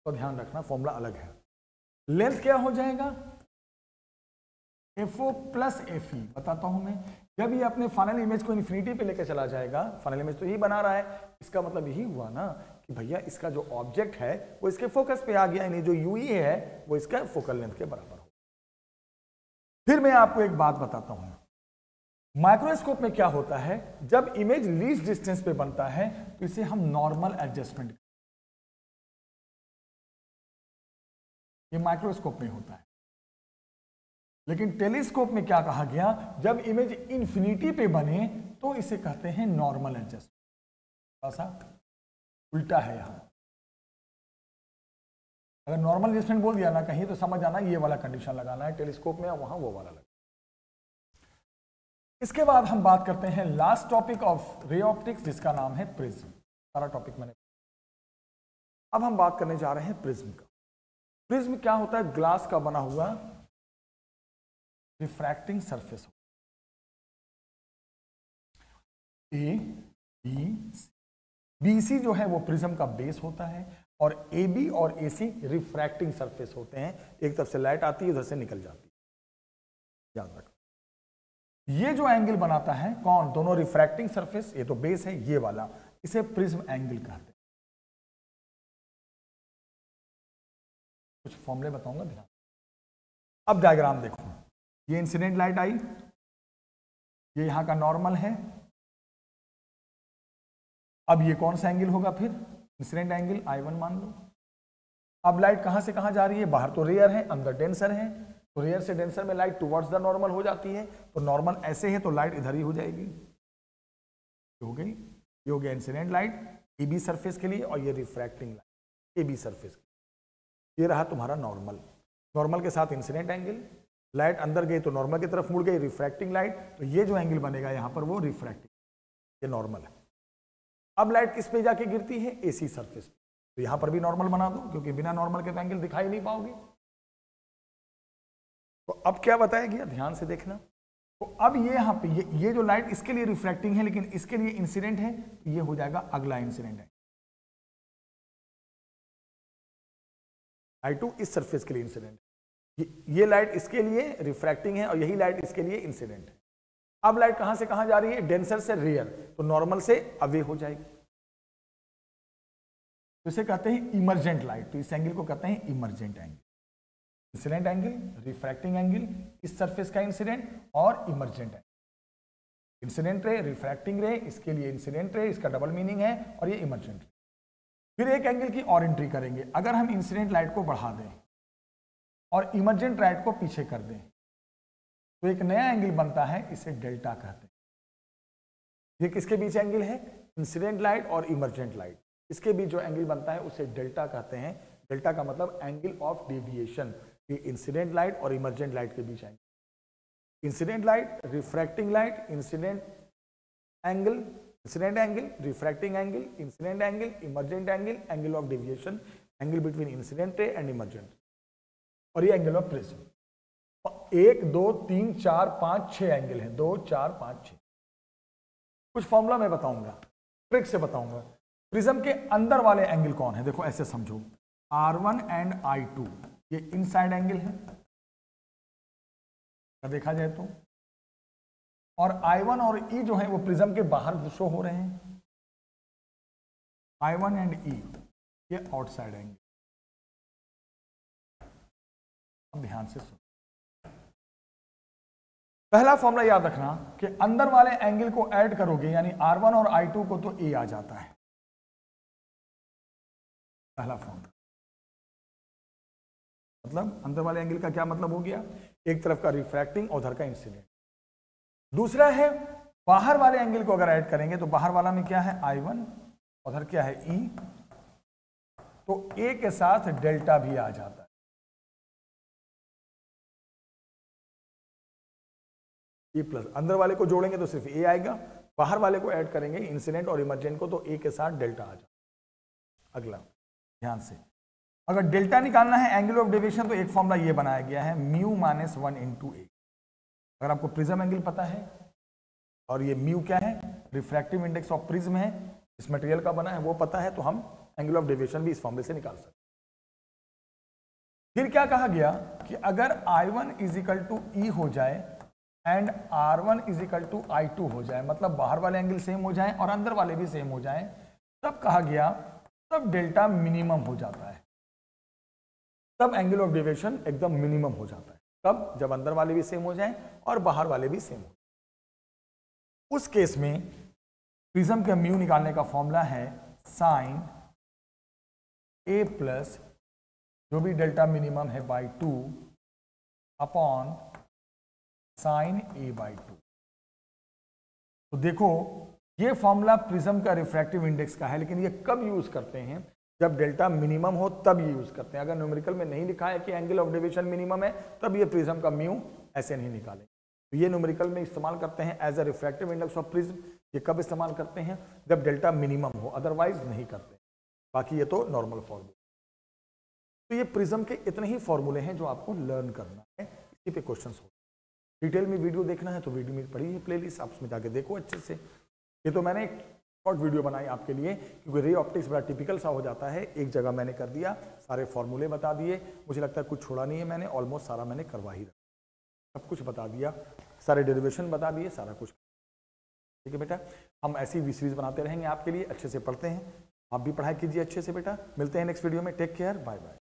तो ध्यान रखना फॉर्मूला अलग है। लेंथ क्या हो जाएगा, FO प्लस FE। बताता हूं मैं, जब ये अपने फाइनल इमेज को इन्फिनिटी पे लेकर चला जाएगा, फाइनल इमेज तो यही बना रहा है, इसका मतलब यही हुआ ना कि भैया इसका जो ऑब्जेक्ट है वो इसके फोकस पे आ गया, यानी जो UE है वो इसका फोकल लेंथ के बराबर हो। फिर मैं आपको एक बात बताता हूं, माइक्रोस्कोप में क्या होता है, जब इमेज लीस्ट डिस्टेंस पे बनता है तो इसे हम नॉर्मल एडजस्टमेंट, ये माइक्रोस्कोप में होता है। लेकिन टेलीस्कोप में क्या कहा गया, जब इमेज इन्फिनिटी पे बने तो इसे कहते हैं नॉर्मल एडजस्टमेंट। ऐसा उल्टा है यहां, अगर नॉर्मल एडजस्टमेंट बोल दिया ना कहीं तो समझ आना ये वाला कंडीशन लगाना है टेलीस्कोप में, वहां वो वाला लगा। इसके बाद हम बात करते हैं last topic of ray optics, जिसका नाम है प्रिज्म। सारा टॉपिक मैंने, अब हम बात करने जा रहे हैं प्रिज्म का। प्रिज्म क्या होता है, ग्लास का बना हुआ रिफ्रैक्टिंग सरफेस। BC जो है वो प्रिज्म का बेस होता है, और AB और AC रिफ्रैक्टिंग सरफेस होते हैं। एक तरफ से लाइट आती है, उधर से निकल जाती है, याद रखो। ये जो एंगल बनाता है कौन, दोनों रिफ्रैक्टिंग सरफेस, ये तो बेस है ये वाला, इसे प्रिज्म एंगल कहते हैं। कुछ फॉर्मूले बताऊंगा, ध्यान। अब डायग्राम देखो, ये इंसिडेंट लाइट आई, ये यहां का नॉर्मल है। अब ये कौन सा एंगल होगा फिर, इंसिडेंट एंगल I1 मान लो। अब लाइट कहां से कहां जा रही है, बाहर तो रेयर है, अंदर डेंसर है, तो रेयर से डेंसर में लाइट टुवर्ड्स द नॉर्मल हो जाती है, तो नॉर्मल ऐसे है तो लाइट इधर ही हो जाएगी, हो गई। ये हो गया इंसिडेंट लाइट AB सरफेस के लिए, और ये रिफ्रैक्टिंग लाइट AB सरफेस के लिए। ये रहा तुम्हारा नॉर्मल, नॉर्मल के साथ इंसिडेंट एंगल, लाइट अंदर गई तो नॉर्मल की तरफ मुड़ गई रिफ्रैक्टिंग लाइट, तो ये जो एंगल बनेगा यहां पर वो रिफ्रैक्टिंग, ये नॉर्मल है। अब लाइट किस पे जाके गिरती है, AC सरफेस पे, तो यहां पर भी नॉर्मल बना दो, क्योंकि बिना नॉर्मल के तो एंगल दिखाई नहीं पाओगे। तो अब क्या बताया गया, ध्यान से देखना। तो अब ये यहाँ पे ये जो लाइट इसके लिए रिफ्रैक्टिंग है, लेकिन इसके लिए इंसिडेंट है, तो ये हो जाएगा अगला इंसिडेंट है। I2 इस सरफेस के लिए इंसिडेंट, ये लाइट इसके लिए रिफ्रैक्टिंग है, और यही लाइट इसके लिए इंसिडेंट है। अब लाइट कहां से कहां जा रही है, डेंसर से रेयर, तो नॉर्मल से अवे हो जाएगी, तो इसे कहते हैं इमर्जेंट लाइट। तो इस एंगल को कहते हैं emergent angle. Incident angle, refracting angle, इस सरफेस का इंसिडेंट, और emergent angle. Incident ray, refracting रे, इसके लिए इंसिडेंट रे, इसका डबल मीनिंग है, और ये इमर्जेंट रे। फिर एक एंगल की और एंट्री करेंगे, अगर हम इंसिडेंट लाइट को बढ़ा दें और इमर्जेंट लाइट को पीछे कर दें, तो एक नया एंगल बनता है, इसे डेल्टा कहते हैं। ये किसके बीच एंगल है, इंसिडेंट लाइट और इमर्जेंट लाइट, इसके बीच जो एंगल बनता है उसे डेल्टा कहते हैं। डेल्टा का मतलब एंगल ऑफ डेविएशन, ये इंसिडेंट लाइट और इमर्जेंट लाइट के बीच एंगल। Incident light, refracting light, incident angle, incident angle, refracting angle, incident angle, emergent angle, angle of deviation, angle between incident ray and emergent, और ये angle of prism. 1 2 3 4 5 6 angle हैं, 2 4 5 6। कुछ formula मैं बताऊंगा, ट्रिक से बताऊंगा। प्रिज्म के अंदर वाले एंगल कौन है, देखो ऐसे समझो, R1 एंड I2 ये इनसाइड एंगल है देखा जाए तो, और I1 और E जो है वो प्रिज्म के बाहर शो हो रहे हैं। I1 एंड E ये आउटसाइड एंगल। अब ध्यान से सुनो, पहला फॉर्मूला याद रखना कि अंदर वाले एंगल को ऐड करोगे यानी R1 और I2 को तो A आ जाता है, पहला फॉर्मूला। मतलब अंदर वाले एंगल का क्या मतलब हो गया, एक तरफ का रिफ्रैक्टिंग और उधर का इंसिडेंट। दूसरा है बाहर वाले एंगल को अगर ऐड करेंगे तो बाहर वाला में क्या है I1, उधर क्या है E, तो A के साथ डेल्टा भी आ जाता है। E प्लस, अंदर वाले को जोड़ेंगे तो सिर्फ A आएगा, बाहर वाले को ऐड करेंगे इंसिडेंट और इमर्जेंट को तो A के साथ डेल्टा आ जाता। अगला ध्यान से, अगर डेल्टा निकालना है एंगल ऑफ डेविएशन तो एक फॉर्मूला ये बनाया गया है म्यू माइनस 1 इंटू A। अगर आपको प्रिज्म एंगल पता है और ये म्यू क्या है, रिफ्रैक्टिव इंडेक्स ऑफ प्रिज्म है, इस मटेरियल का बना है, वो पता है, तो हम एंगल ऑफ डेविएशन भी इस फॉर्मूले से निकाल सकते हैं। फिर क्या कहा गया कि अगर I1 is equal to E हो जाए and R1 is equal to I2 हो जाए, मतलब बाहर वाले एंगल सेम हो जाए और अंदर वाले भी सेम हो जाए, तब कहा गया तब डेल्टा मिनिमम हो जाता है, तब एंगल ऑफ डेविएशन एकदम मिनिमम हो जाता है। कब, जब अंदर वाले भी सेम हो जाएं और बाहर वाले भी सेम हो। उस केस में प्रिज्म का म्यू निकालने का फॉर्मूला है साइन A प्लस जो भी डेल्टा मिनिमम है by 2 upon sine A by 2। तो देखो ये फॉर्मूला प्रिज्म का रिफ्रैक्टिव इंडेक्स का है, लेकिन ये कब यूज करते हैं, जब डेल्टा मिनिमम हो तब ये यूज करते हैं। अगर न्यूमेरिकल में नहीं लिखा है कि एंगल ऑफ डेविएशन मिनिमम है तब ये प्रिज्म का म्यू ऐसे नहीं निकालेंगे। तो ये न्यूमेरिकल में इस्तेमाल करते हैं as a refractive index of prism. ये कब इस्तेमाल करते हैं, जब डेल्टा मिनिमम हो, अदरवाइज नहीं करते। बाकी ये तो नॉर्मल फॉर्मूला। तो ये प्रिज्म के इतने ही फॉर्मूले हैं जो आपको लर्न करना है, इसी पे क्वेश्चंस हो। डिटेल में वीडियो देखना है तो वीडियो में पड़ी है प्लेलिस्ट, आप उसमें जाके देखो अच्छे से। ये तो मैंने एक शॉर्ट वीडियो बनाई आपके लिए, क्योंकि रे ऑप्टिक्स बड़ा टिपिकल सा हो जाता है, एक जगह मैंने कर दिया, सारे फॉर्मूले बता दिए, मुझे लगता है कुछ छोड़ा नहीं है मैंने, ऑलमोस्ट सारा मैंने करवा ही रखा, सब कुछ बता दिया, सारे डेरिवेशन बता दिए, सारा कुछ। ठीक है बेटा, हम ऐसी वी सीरीज बनाते रहेंगे आपके लिए, अच्छे से पढ़ते हैं, आप भी पढ़ाई कीजिए अच्छे से बेटा। मिलते हैं नेक्स्ट वीडियो में, टेक केयर, बाय बाय।